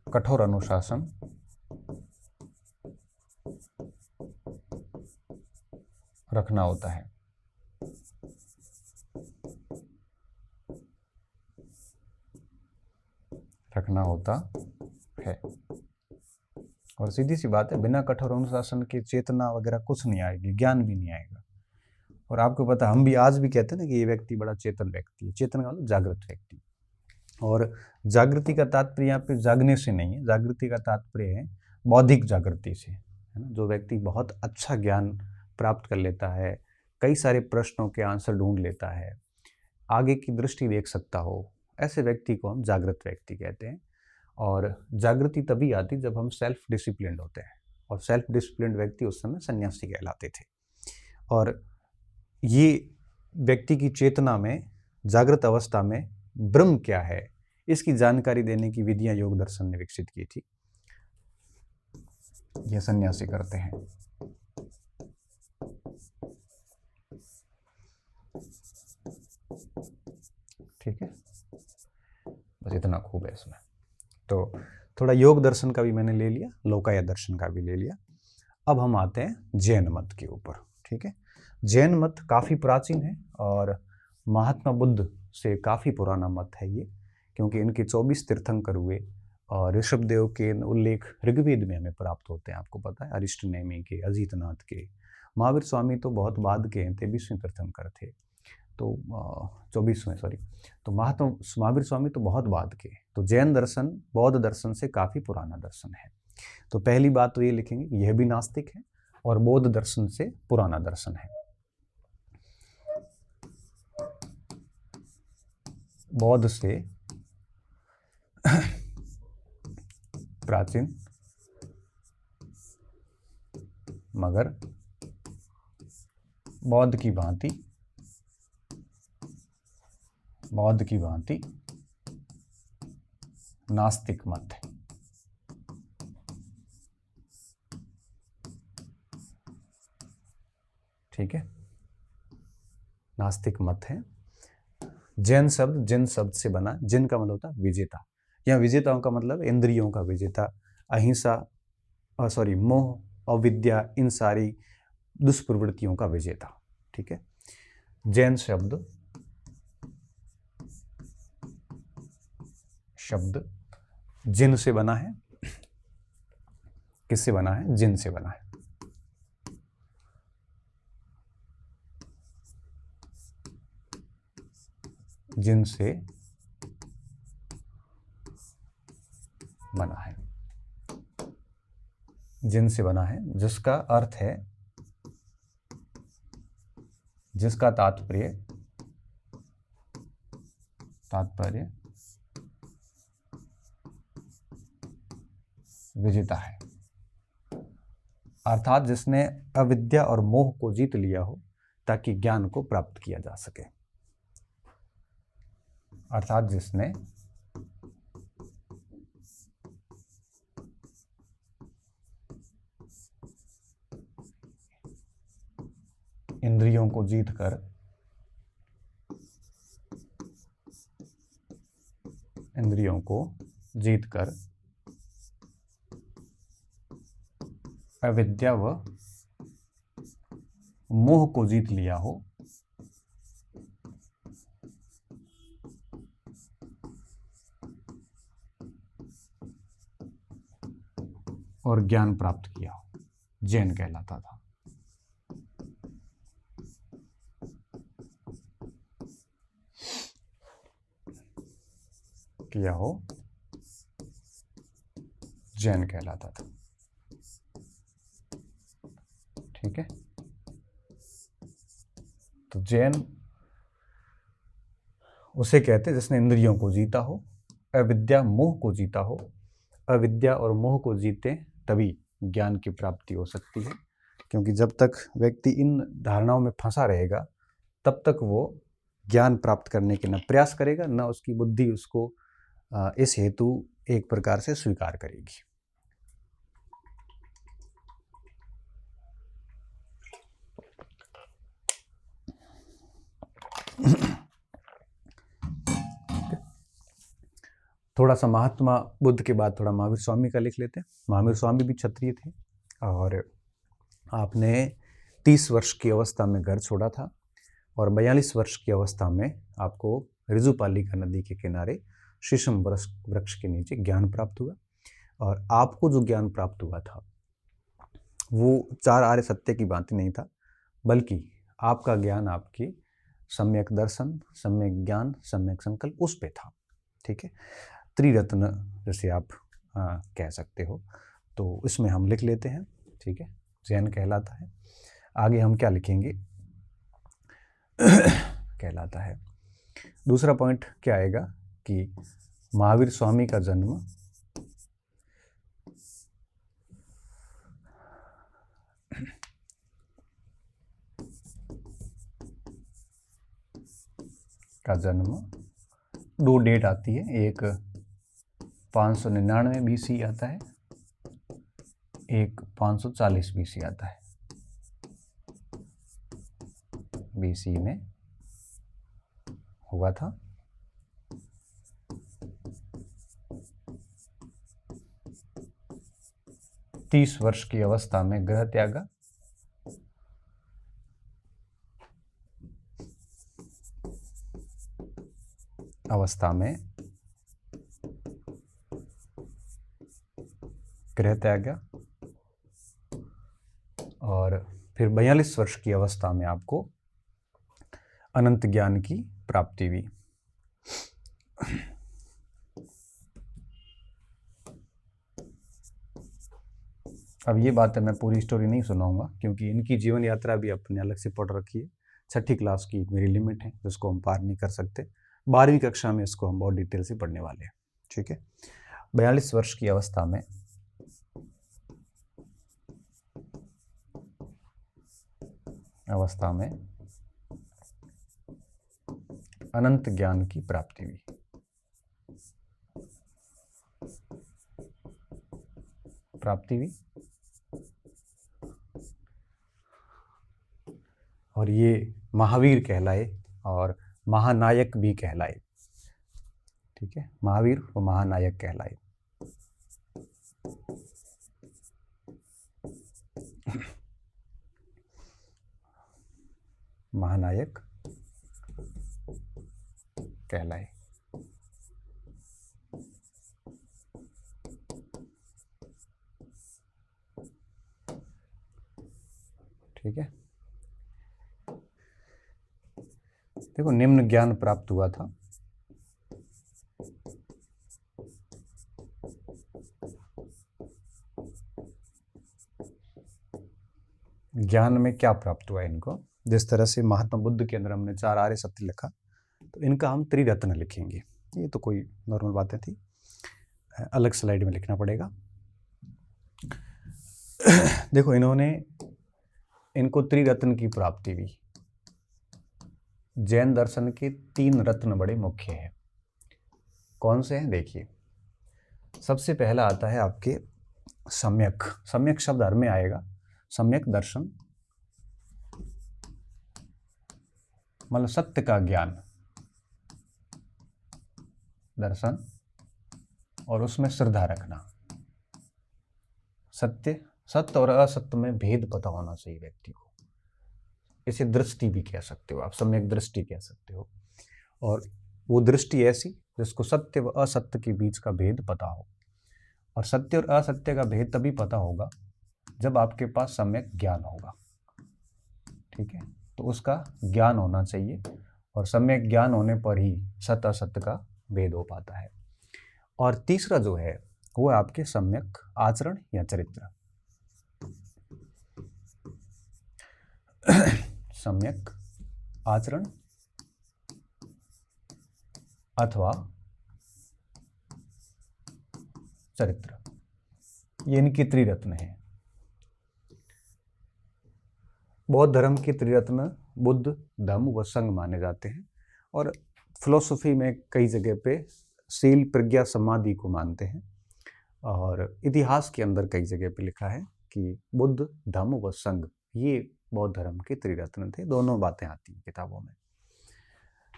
[SPEAKER 1] कठोर अनुशासन रखना होता है। रखना होता है। और सीधी सी बात है, बिना कठोर अनुशासन के चेतना वगैरह कुछ नहीं आएगी, ज्ञान भी नहीं आएगा। और आपको पता, हम भी आज भी कहते हैं ना कि ये व्यक्ति बड़ा चेतन व्यक्ति है। चेतन का मतलब जागृत व्यक्ति। और जागृति का तात्पर्य यहाँ पे जागने से नहीं है, जागृति का तात्पर्य है बौद्धिक जागृति से, है ना। जो व्यक्ति बहुत अच्छा ज्ञान प्राप्त कर लेता है, कई सारे प्रश्नों के आंसर ढूंढ लेता है, आगे की दृष्टि देख सकता हो, ऐसे व्यक्ति को हम जागृत व्यक्ति कहते हैं। और जागृति तभी आती जब हम सेल्फ डिसिप्लिन्ड होते हैं, और सेल्फ डिसिप्लिन्ड व्यक्ति उस समय सन्यासी कहलाते थे। और ये व्यक्ति की चेतना में, जागृत अवस्था में ब्रह्म क्या है, इसकी जानकारी देने की विधियां योग दर्शन ने विकसित की थी। यह सन्यासी करते हैं। ठीक है, बस इतना खूब है इसमें। तो थोड़ा योग दर्शन का भी मैंने ले लिया, लोकायत दर्शन का भी ले लिया। अब हम आते हैं जैन मत के ऊपर। ठीक है, जैन मत काफ़ी प्राचीन है और महात्मा बुद्ध से काफ़ी पुराना मत है ये, क्योंकि इनके 24 तीर्थंकर हुए और ऋषभदेव के उल्लेख ऋग्वेद में हमें प्राप्त होते हैं। आपको पता है, अरिष्टनेमि के, अजीतनाथ के, महावीर स्वामी तो बहुत बाद के हैं, 23वें तीर्थंकर थे, तो 24वें, सॉरी। तो महावीर स्वामी तो बहुत बाद के। तो जैन दर्शन बौद्ध दर्शन से काफ़ी पुराना दर्शन है। तो पहली बात तो ये लिखेंगे कि यह भी नास्तिक है और बौद्ध दर्शन से पुराना दर्शन है। बौद्ध से प्राचीन, मगर बौद्ध की भांति नास्तिक मत है। ठीक है, नास्तिक मत है। जैन शब्द जिन शब्द से बना, जिन का मतलब होता है विजेता। यहाँ विजेताओं का मतलब इंद्रियों का विजेता, अहिंसा, मोह, अविद्या, इन सारी दुष्प्रवृत्तियों का विजेता। ठीक है, जैन शब्द जिन से बना है। किससे बना है? जिन से बना है। जिन से बना है, जिन से बना है, जिसका अर्थ है, जिसका तात्पर्य विजेता है, अर्थात जिसने अविद्या और मोह को जीत लिया हो ताकि ज्ञान को प्राप्त किया जा सके। अर्थात जिसने इंद्रियों को जीतकर अविद्या व मोह को जीत लिया हो और ज्ञान प्राप्त किया हो, जैन कहलाता था। किया हो, जैन कहलाता था। ठीक है, तो जैन उसे कहते जिसने इंद्रियों को जीता हो, अविद्या मोह को जीता हो। अविद्या और मोह को जीते तभी ज्ञान की प्राप्ति हो सकती है, क्योंकि जब तक व्यक्ति इन धारणाओं में फंसा रहेगा तब तक वो ज्ञान प्राप्त करने के न प्रयास करेगा, न उसकी बुद्धि उसको इस हेतु एक प्रकार से स्वीकार करेगी। थोड़ा सा महात्मा बुद्ध के बाद थोड़ा महावीर स्वामी का लिख लेते हैं। महावीर स्वामी भी क्षत्रिय थे और आपने 30 वर्ष की अवस्था में घर छोड़ा था और 42 वर्ष की अवस्था में आपको ऋजुपालिका नदी के किनारे शीशम वृक्ष के नीचे ज्ञान प्राप्त हुआ। और आपको जो ज्ञान प्राप्त हुआ था वो 4 आर्य सत्य की बात नहीं था, बल्कि आपका ज्ञान आपकी सम्यक दर्शन, सम्यक ज्ञान, सम्यक संकल्प उस पे था। ठीक है, त्रिरत्न जैसे आप कह सकते हो, तो इसमें हम लिख लेते हैं। ठीक है, जैन कहलाता है। आगे हम क्या लिखेंगे? कहलाता है। दूसरा पॉइंट क्या आएगा कि महावीर स्वामी का जन्म दो डेट आती है, एक 599 BC आता है, एक 540 BC आता है। BC में हुआ था। तीस वर्ष की अवस्था में गृह त्यागा, और फिर 42 वर्ष की अवस्था में आपको अनंत ज्ञान की प्राप्ति हुई। अब ये बात है, मैं पूरी स्टोरी नहीं सुनाऊंगा क्योंकि इनकी जीवन यात्रा भी अपने अलग से पढ़ रखी है। 6ठी क्लास की मेरी लिमिट है जिसको हम पार नहीं कर सकते। 12वीं कक्षा में इसको हम बहुत डिटेल से पढ़ने वाले हैं। ठीक है, 42 वर्ष की अवस्था में अनंत ज्ञान की प्राप्ति हुई। और ये महावीर कहलाए और महानायक भी कहलाए। ठीक है, महावीर और महानायक कहलाए। महानायक कहलाए। ठीक है, देखो निम्न ज्ञान प्राप्त हुआ था। ज्ञान में क्या प्राप्त हुआ इनको, जिस तरह से महात्मा बुद्ध के अंदर हमने 4 आर्य सत्य लिखा, तो इनका हम त्रिरत्न लिखेंगे। ये तो कोई नॉर्मल बातें थी, अलग स्लाइड में लिखना पड़ेगा। देखो इनको त्रिरत्न की प्राप्ति हुई। जैन दर्शन के 3 रत्न बड़े मुख्य हैं। कौन से हैं देखिए, सबसे पहला आता है आपके सम्यक। सम्यक शब्द हर में आएगा। सम्यक दर्शन मतलब सत्य का ज्ञान, दर्शन और उसमें श्रद्धा रखना। सत्य और असत्य में भेद पता होना चाहिए व्यक्ति को। इसे दृष्टि भी कह सकते हो आप, सम्यक दृष्टि कह सकते हो। और वो दृष्टि ऐसी जिसको सत्य व असत्य के बीच का भेद पता हो। और सत्य और असत्य का भेद तभी पता होगा जब आपके पास सम्यक ज्ञान होगा। ठीक है, तो उसका ज्ञान होना चाहिए, और सम्यक ज्ञान होने पर ही सत्य असत्य का भेद हो पाता है। और तीसरा जो है वो है आपके सम्यक आचरण या चरित्र। सम्यक आचरण अथवा चरित्र, ये इनके त्रिरत्न है। बौद्ध धर्म के त्रिरत्न बुद्ध, धम्म व संघ माने जाते हैं। और फिलोसफी में कई जगह पे शील, प्रज्ञा, समाधि को मानते हैं। और इतिहास के अंदर कई जगह पे लिखा है कि बुद्ध, धम्म व संघ ये बौद्ध धर्म के त्रिरत्न थे। दोनों बातें आती हैं किताबों में।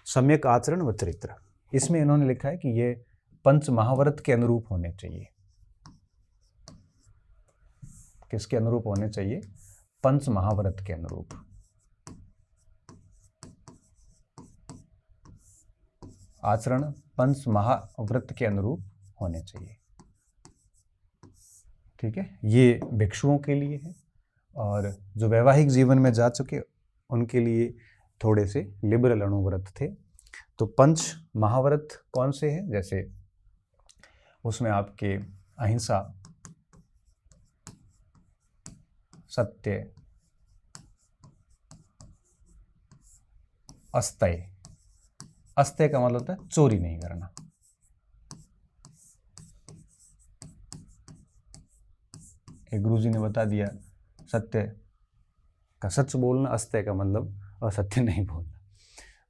[SPEAKER 1] सम्यक आचरण व चरित्र, इसमें इन्होंने लिखा है कि ये पंच महाव्रत के अनुरूप होने चाहिए। किसके अनुरूप होने चाहिए? पंच महाव्रत के अनुरूप। आचरण पंच महाव्रत के अनुरूप होने चाहिए। ठीक है, ये भिक्षुओं के लिए है, और जो वैवाहिक जीवन में जा चुके उनके लिए थोड़े से लिबरल अनुव्रत थे। तो पंच महाव्रत कौन से हैं? जैसे उसमें आपके अहिंसा, सत्य, अस्तेय। अस्तेय का मतलब होता है चोरी नहीं करना। एक गुरुजी ने बता दिया सत्य का सच बोलना, अस्तेय का मतलब असत्य नहीं बोलना।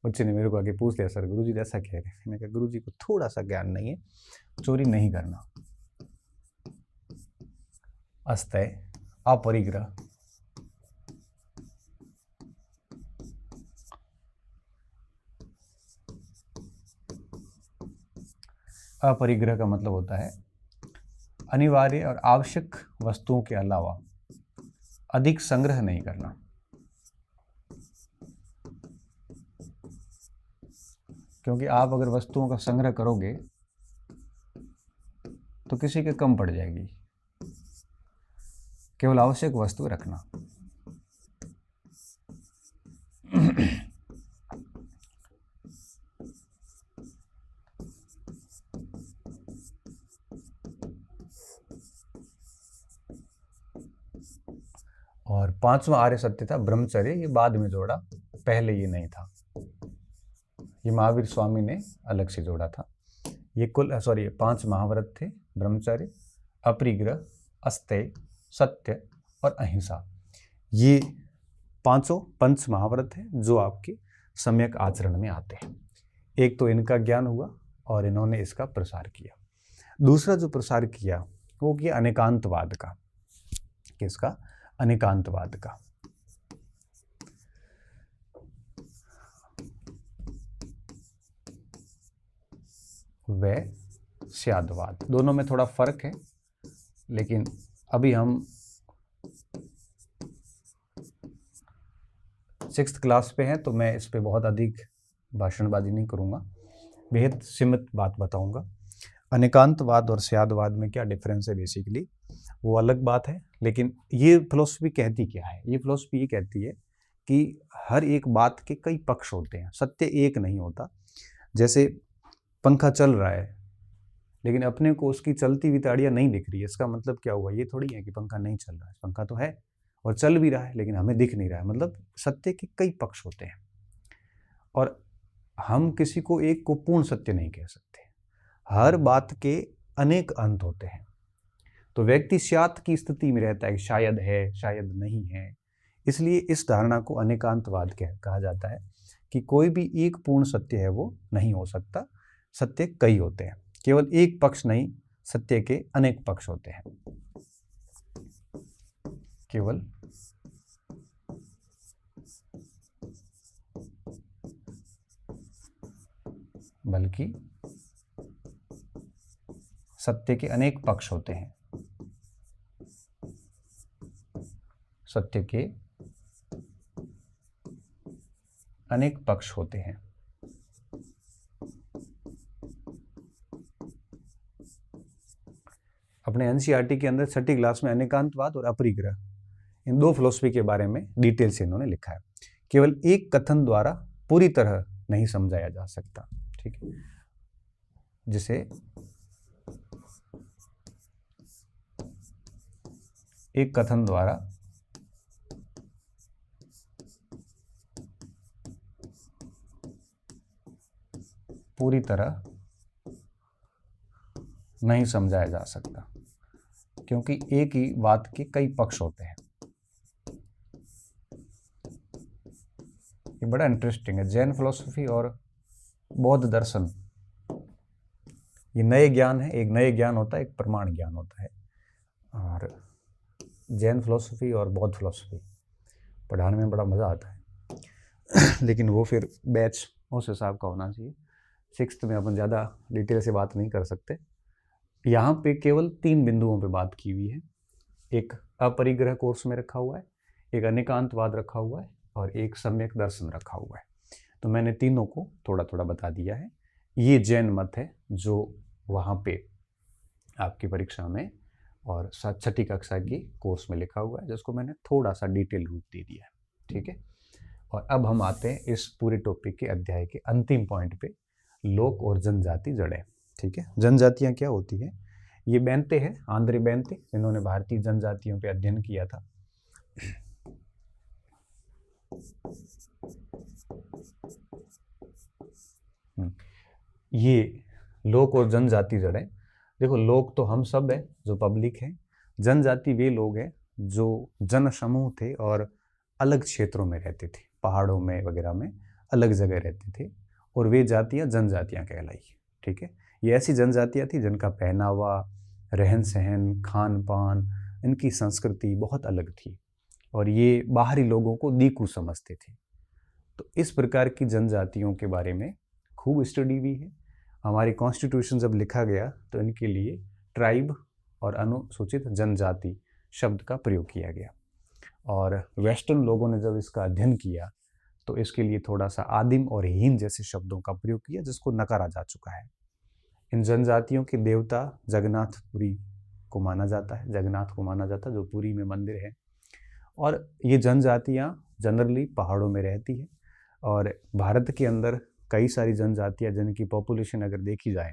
[SPEAKER 1] बच्चे ने मेरे को आगे पूछ लिया, सर गुरुजी ऐसा कह रहे हैं। मैंने कहा गुरुजी को थोड़ा सा ज्ञान नहीं है, चोरी नहीं करना। अस्तेय, अपरिग्रह, अपरिग्रह का मतलब होता है अनिवार्य और आवश्यक वस्तुओं के अलावा अधिक संग्रह नहीं करना। क्योंकि आप अगर वस्तुओं का संग्रह करोगे तो किसी के कम पड़ जाएगी। केवल आवश्यक वस्तु रखना। और 5वां आर्य सत्य था ब्रह्मचर्य। ये बाद में जोड़ा, पहले ये नहीं था। ये महावीर स्वामी ने अलग से जोड़ा था। ये कुल 5 महाव्रत थे: ब्रह्मचर्य, अपरिग्रह, अस्तेय, सत्य और अहिंसा। ये 5 पंच महाव्रत हैं जो आपके सम्यक आचरण में आते हैं। एक तो इनका ज्ञान हुआ और इन्होंने इसका प्रसार किया। दूसरा जो प्रसार किया वो किया अनेकांतवाद का। किसका? अनेकांतवाद का। वैश्याद्वाद, दोनों में थोड़ा फर्क है, लेकिन अभी हम 6th क्लास पे हैं तो मैं इस पे बहुत अधिक भाषणबाजी नहीं करूँगा, बेहद सीमित बात बताऊँगा। अनेकांतवाद और स्यादवाद में क्या डिफरेंस है बेसिकली वो अलग बात है, लेकिन ये फिलॉसफी कहती क्या है? ये फिलॉसफी ये कहती है कि हर एक बात के कई पक्ष होते हैं, सत्य एक नहीं होता। जैसे पंखा चल रहा है लेकिन अपने को उसकी चलती हुई ताड़ियाँ नहीं दिख रही है, इसका मतलब क्या हुआ? ये थोड़ी है कि पंखा नहीं चल रहा है, पंखा तो है और चल भी रहा है लेकिन हमें दिख नहीं रहा है। मतलब सत्य के कई पक्ष होते हैं और हम किसी को एक को पूर्ण सत्य नहीं कह सकते। हर बात के अनेक अंत होते हैं। तो व्यक्ति शायद की स्थिति में रहता है कि शायद है, शायद नहीं है। इसलिए इस धारणा को अनेकांतवाद कहा जाता है कि कोई भी एक पूर्ण सत्य है वो नहीं हो सकता, सत्य कई होते हैं। केवल एक पक्ष नहीं, सत्य के अनेक पक्ष होते हैं। केवल बल्कि सत्य के अनेक पक्ष होते हैं। सत्य के अनेक पक्ष होते हैं। अपने एनसीईआरटी के अंदर 6ठी क्लास में अनेकांतवाद और अपरिग्रह इन दो फिलॉसफी के बारे में डिटेल से इन्होंने लिखा है। केवल एक कथन द्वारा पूरी तरह नहीं समझाया जा सकता, ठीक है, जिसे एक कथन द्वारा पूरी तरह नहीं समझाया जा सकता, क्योंकि एक ही बात के कई पक्ष होते हैं। ये बड़ा इंटरेस्टिंग है। जैन फिलॉसफी और बौद्ध दर्शन ये नए ज्ञान है। एक नए ज्ञान होता है, एक प्रमाण ज्ञान होता है। और जैन फिलॉसफी और बौद्ध फिलॉसफी पढ़ाने में बड़ा मज़ा आता है लेकिन वो फिर बैच उस हिसाब का होना चाहिए। 6th में अपन ज़्यादा डिटेल से बात नहीं कर सकते। यहाँ पे केवल 3 बिंदुओं पे बात की हुई है। एक अपरिग्रह कोर्स में रखा हुआ है, एक अनेकांतवाद रखा हुआ है और एक सम्यक दर्शन रखा हुआ है। तो मैंने तीनों को थोड़ा थोड़ा बता दिया है। ये जैन मत है जो वहाँ पे आपकी परीक्षा में और 6ठी कक्षा की कोर्स में लिखा हुआ है, जिसको मैंने थोड़ा सा डिटेल रूप दे दिया है, ठीक है। और अब हम आते हैं इस पूरे टॉपिक के अध्याय के अंतिम पॉइंट पे, लोक और जनजाति जड़ें, ठीक है। जनजातियाँ क्या होती हैं? ये बेंते हैं, आंद्रे बेंते, जिन्होंने भारतीय जनजातियों पे अध्ययन किया था। ये लोक और जनजाति जड़ें, देखो लोग तो हम सब हैं जो पब्लिक हैं, जनजाति वे लोग हैं जो जन समूह थे और अलग क्षेत्रों में रहते थे, पहाड़ों में वगैरह में अलग जगह रहते थे, और वे जातियाँ जनजातियाँ कहलाई, ठीक है। ये ऐसी जनजातियाँ थी जिनका पहनावा, रहन सहन, खान पान, इनकी संस्कृति बहुत अलग थी और ये बाहरी लोगों को दीकू समझते थे। तो इस प्रकार की जनजातियों के बारे में खूब स्टडी भी है। हमारी कॉन्स्टिट्यूशन जब लिखा गया तो इनके लिए ट्राइब और अनुसूचित जनजाति शब्द का प्रयोग किया गया, और वेस्टर्न लोगों ने जब इसका अध्ययन किया तो इसके लिए थोड़ा सा आदिम और हीन जैसे शब्दों का प्रयोग किया, जिसको नकारा जा चुका है। इन जनजातियों के देवता जगन्नाथपुरी को माना जाता है, जगन्नाथ को माना जाता है, जो पुरी में मंदिर है। और ये जनजातियाँ जनरली पहाड़ों में रहती है, और भारत के अंदर कई सारी जनजातियाँ जिनकी पॉपुलेशन अगर देखी जाए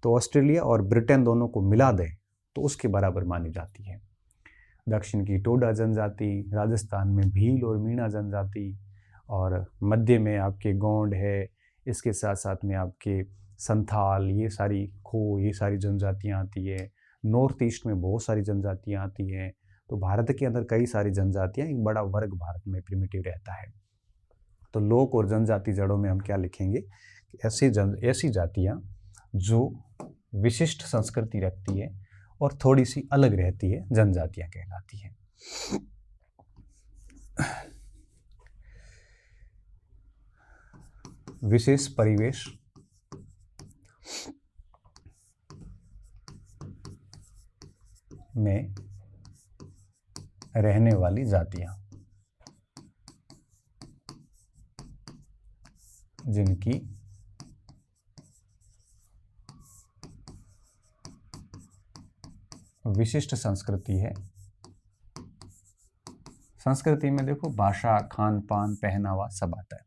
[SPEAKER 1] तो ऑस्ट्रेलिया और ब्रिटेन दोनों को मिला दें तो उसके बराबर मानी जाती है। दक्षिण की टोडा जनजाति, राजस्थान में भील और मीणा जनजाति, और मध्य में आपके गोंड है, इसके साथ साथ में आपके संथाल, ये सारी खो, ये सारी जनजातियाँ आती है। नॉर्थ ईस्ट में बहुत सारी जनजातियाँ आती हैं। तो भारत के अंदर कई सारी जनजातियाँ, एक बड़ा वर्ग भारत में प्रिमिटिव रहता है। तो लोक और जनजाति जड़ों में हम क्या लिखेंगे? ऐसी जातियाँ जो विशिष्ट संस्कृति रखती है और थोड़ी सी अलग रहती है, जनजातियाँ कहलाती हैं। विशेष परिवेश में रहने वाली जातियाँ, जिनकी विशिष्ट संस्कृति है। संस्कृति में देखो भाषा, खान पान, पहनावा सब आता है।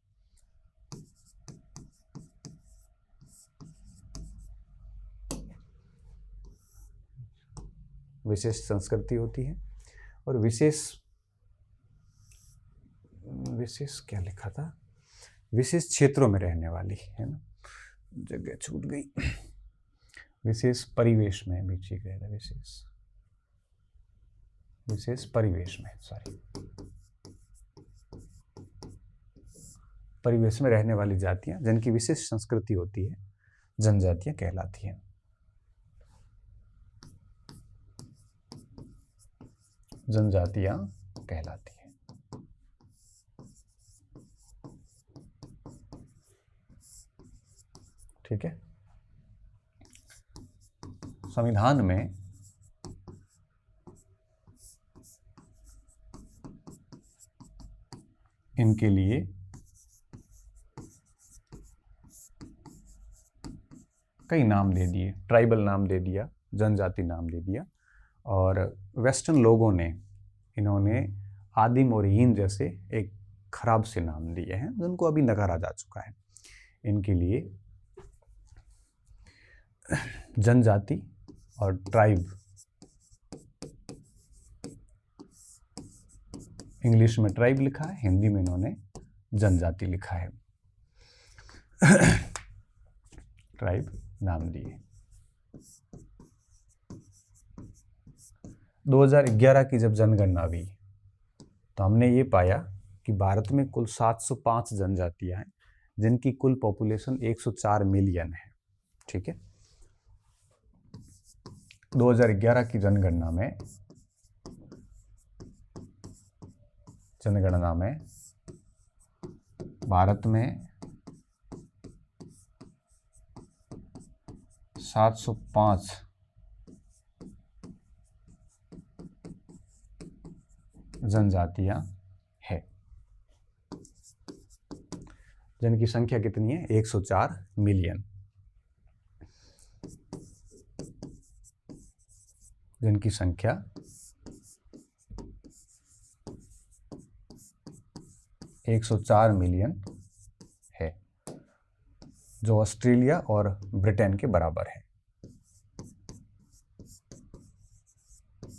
[SPEAKER 1] विशेष संस्कृति होती है और विशेष क्या लिखा था, विशेष क्षेत्रों में रहने वाली है ना, जगह छूट गई। विशेष परिवेश में भी ठीक रहेगा, विशेष परिवेश में, सॉरी, परिवेश में रहने वाली जातियां जिनकी विशेष संस्कृति होती है, जनजातियां कहलाती हैं। जनजातियां कहलाती हैं। ठीक है। संविधान में इनके लिए कई नाम दे दिए, ट्राइबल नाम दे दिया, जनजाति नाम दे दिया, और वेस्टर्न लोगों ने इन्होंने आदिम और हीन जैसे एक खराब से नाम दिए हैं जिनको अभी नकारा जा चुका है। इनके लिए जनजाति और ट्राइब, इंग्लिश में ट्राइब लिखा है, हिंदी में इन्होंने जनजाति लिखा है। ट्राइब नाम दिए। 2011 की जब जनगणना हुई तो हमने ये पाया कि भारत में कुल 705 जनजातियां हैं जिनकी कुल पॉपुलेशन 104 मिलियन है। ठीक है। 2011 की जनगणना में भारत में 705 जनजातियां है, जिनकी संख्या कितनी है? 104 मिलियन। जिनकी संख्या 104 मिलियन है, जो ऑस्ट्रेलिया और ब्रिटेन के बराबर है,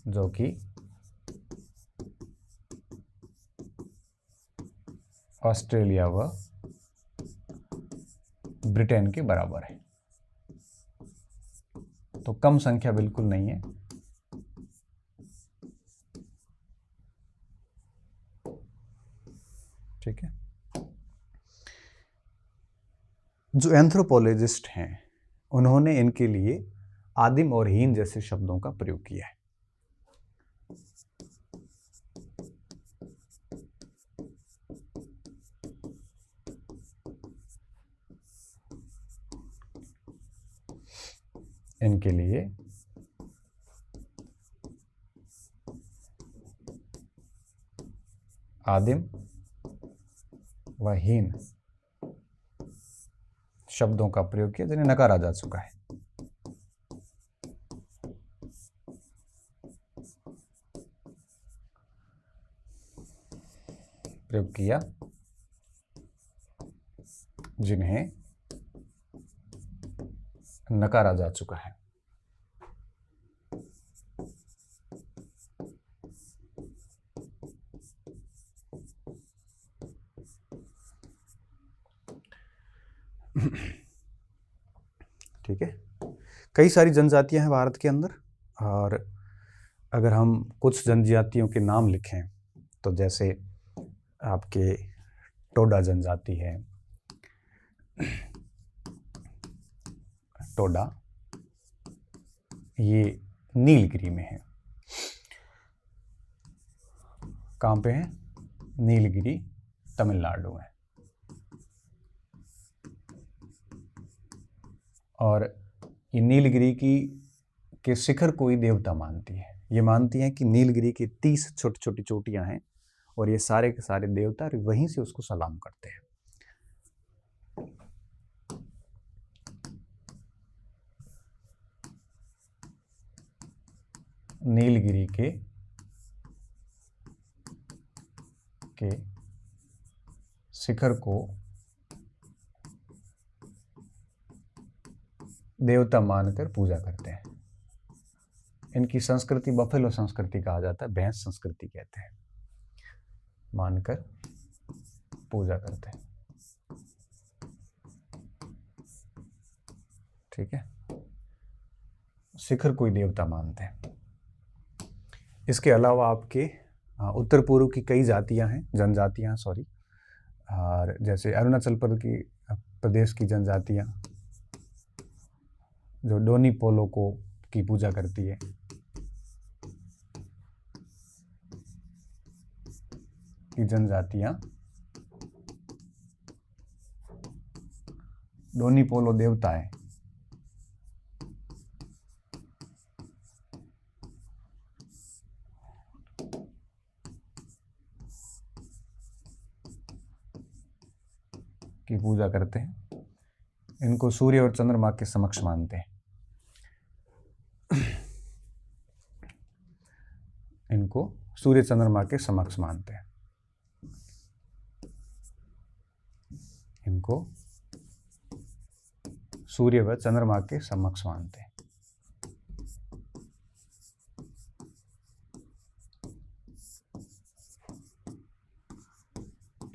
[SPEAKER 1] जो कि ऑस्ट्रेलिया व ब्रिटेन के बराबर है। तो कम संख्या बिल्कुल नहीं है। ठीक है। जो एंथ्रोपोलॉजिस्ट हैं उन्होंने इनके लिए आदिम और हीन जैसे शब्दों का प्रयोग किया है। इनके लिए आदिम व हीन शब्दों का प्रयोग किया जिन्हें नकारा जा चुका है। प्रयोग किया जिन्हें नकारा जा चुका है। ठीक है। कई सारी जनजातियां हैं भारत के अंदर, और अगर हम कुछ जनजातियों के नाम लिखें तो जैसे आपके टोडा जनजाति है, टोडा ये नीलगिरी में है। कहाँ पे है? नीलगिरी, तमिलनाडु में। और ये नीलगिरी के शिखर को ही देवता मानती है। ये मानती हैं कि नीलगिरी की 30 छोटी छोटी चोटियां हैं और ये सारे के सारे देवता वहीं से उसको सलाम करते हैं। नीलगिरी के शिखर को देवता मानकर पूजा करते हैं। इनकी संस्कृति बफेलो संस्कृति कहा जाता है, भैंस संस्कृति कहते हैं, मानकर पूजा करते हैं। ठीक है, शिखर कोई देवता मानते हैं। इसके अलावा आपके उत्तर पूर्व की कई जातियां हैं, जनजातियां सॉरी, और जैसे अरुणाचल प्रदेश की जनजातियां जो डोनी पोलो को की पूजा करती है, की जनजातियां डोनी पोलो देवता है, की पूजा करते हैं। इनको सूर्य और चंद्रमा के समक्ष मानते हैं। इनको सूर्य चंद्रमा के समक्ष मानते हैं। इनको सूर्य व चंद्रमा के समक्ष मानते हैं।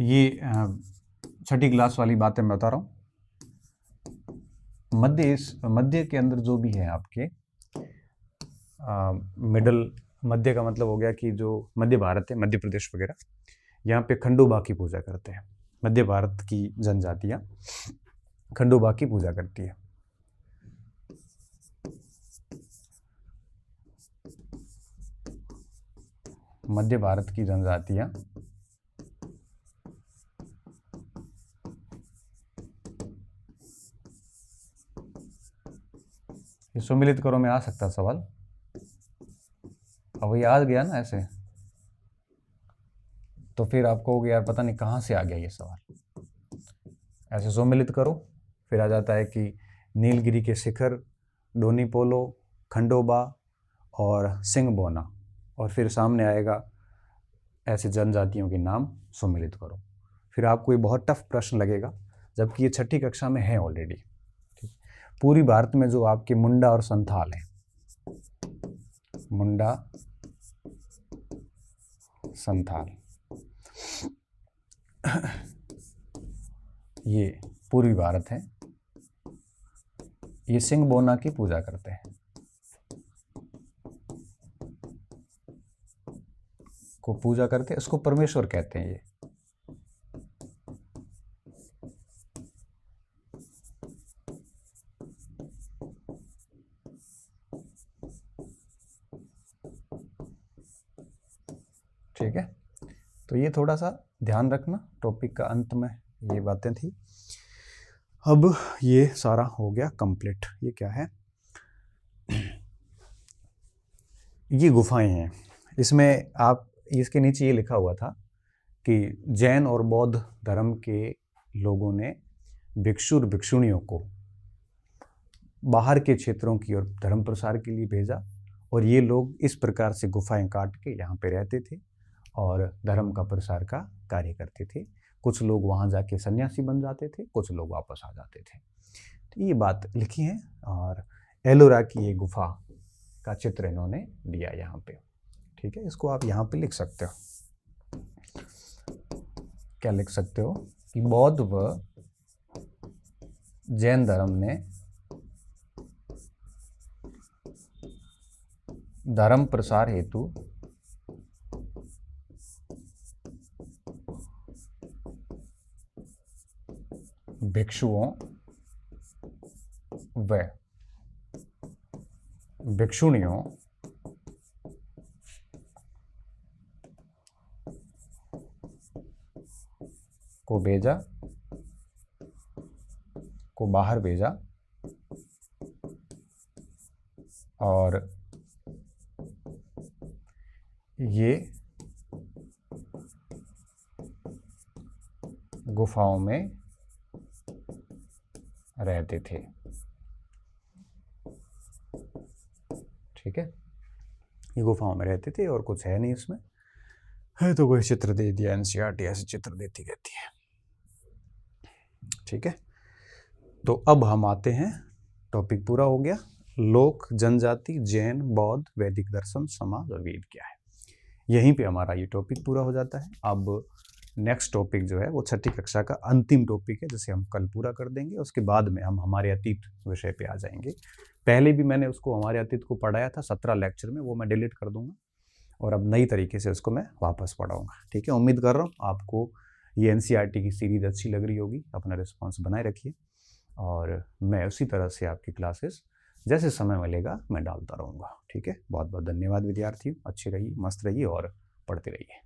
[SPEAKER 1] ये छठी क्लास वाली बातें मैं बता रहा हूँ। मध्य के अंदर जो भी है आपके मध्य का मतलब हो गया कि जो मध्य भारत है, मध्य प्रदेश वगैरह, यहाँ पे खंडोबा की पूजा करते हैं। मध्य भारत की जनजातियाँ खंडोबा की पूजा करती है। मध्य भारत की जनजातियाँ ये सम्मिलित करो में आ सकता सवाल, अब ये आ गया ना ऐसे, तो फिर आपको हो गया यार पता नहीं कहाँ से आ गया ये सवाल। ऐसे सम्मिलित करो, फिर आ जाता है कि नीलगिरी के शिखर, डोनी पोलो, खंडोबा और सिंगबोना, और फिर सामने आएगा ऐसे जनजातियों के नाम, सम्मिलित करो। फिर आपको ये बहुत टफ प्रश्न लगेगा, जबकि ये छठी कक्षा में है ऑलरेडी। पूरी भारत में जो आपके मुंडा और संथाल है, मुंडा संथाल, ये पूर्वी भारत है, ये सिंगबोना की पूजा करते हैं, को पूजा करते हैं, इसको परमेश्वर कहते हैं ये। ठीक है, तो ये थोड़ा सा ध्यान रखना, टॉपिक का अंत में ये बातें थी। अब ये सारा हो गया कंप्लीट। ये क्या है, ये गुफाएं हैं। इसमें आप इसके नीचे ये लिखा हुआ था कि जैन और बौद्ध धर्म के लोगों ने भिक्षु और भिक्षुणियों को बाहर के क्षेत्रों की ओर धर्म प्रसार के लिए भेजा, और ये लोग इस प्रकार से गुफाएं काट के यहाँ पे रहते थे और धर्म का प्रसार का कार्य करते थे। कुछ लोग वहाँ जाके सन्यासी बन जाते थे, कुछ लोग वापस आ जाते थे। तो ये बात लिखी है, और एलोरा की ये गुफा का चित्र इन्होंने दिया यहाँ पे। ठीक है, इसको आप यहाँ पे लिख सकते हो। क्या लिख सकते हो कि बौद्ध व जैन धर्म ने धर्म प्रसार हेतु भिक्षुओं व भिक्षुणियों को भेजा, को बाहर भेजा, और ये गुफाओं में रहते थे। ठीक है, ये गुफाओं में रहते थे और कुछ है नहीं इसमें, है तो कोई चित्र दे दिया, एनसीईआरटी ऐसे चित्र देती रहती है। ठीक है, तो अब हम आते हैं, टॉपिक पूरा हो गया, लोक, जनजाति, जैन, बौद्ध, वैदिक दर्शन, समाज और वेद क्या है। यहीं पे हमारा ये टॉपिक पूरा हो जाता है। अब नेक्स्ट टॉपिक जो है वो 6ठी कक्षा का अंतिम टॉपिक है, जिसे हम कल पूरा कर देंगे। उसके बाद में हम हमारे अतीत विषय पे आ जाएंगे। पहले भी मैंने उसको हमारे अतीत को पढ़ाया था 17 लेक्चर में, वो मैं डिलीट कर दूंगा और अब नई तरीके से उसको मैं वापस पढ़ाऊंगा। ठीक है, उम्मीद कर रहा हूँ आपको ये एनसीईआरटी की सीरीज अच्छी लग रही होगी। अपना रिस्पॉन्स बनाए रखिए और मैं उसी तरह से आपकी क्लासेस जैसे समय मिलेगा मैं डालता रहूँगा। ठीक है, बहुत बहुत धन्यवाद विद्यार्थियों, अच्छी रहिए, मस्त रहिए और पढ़ते रहिए।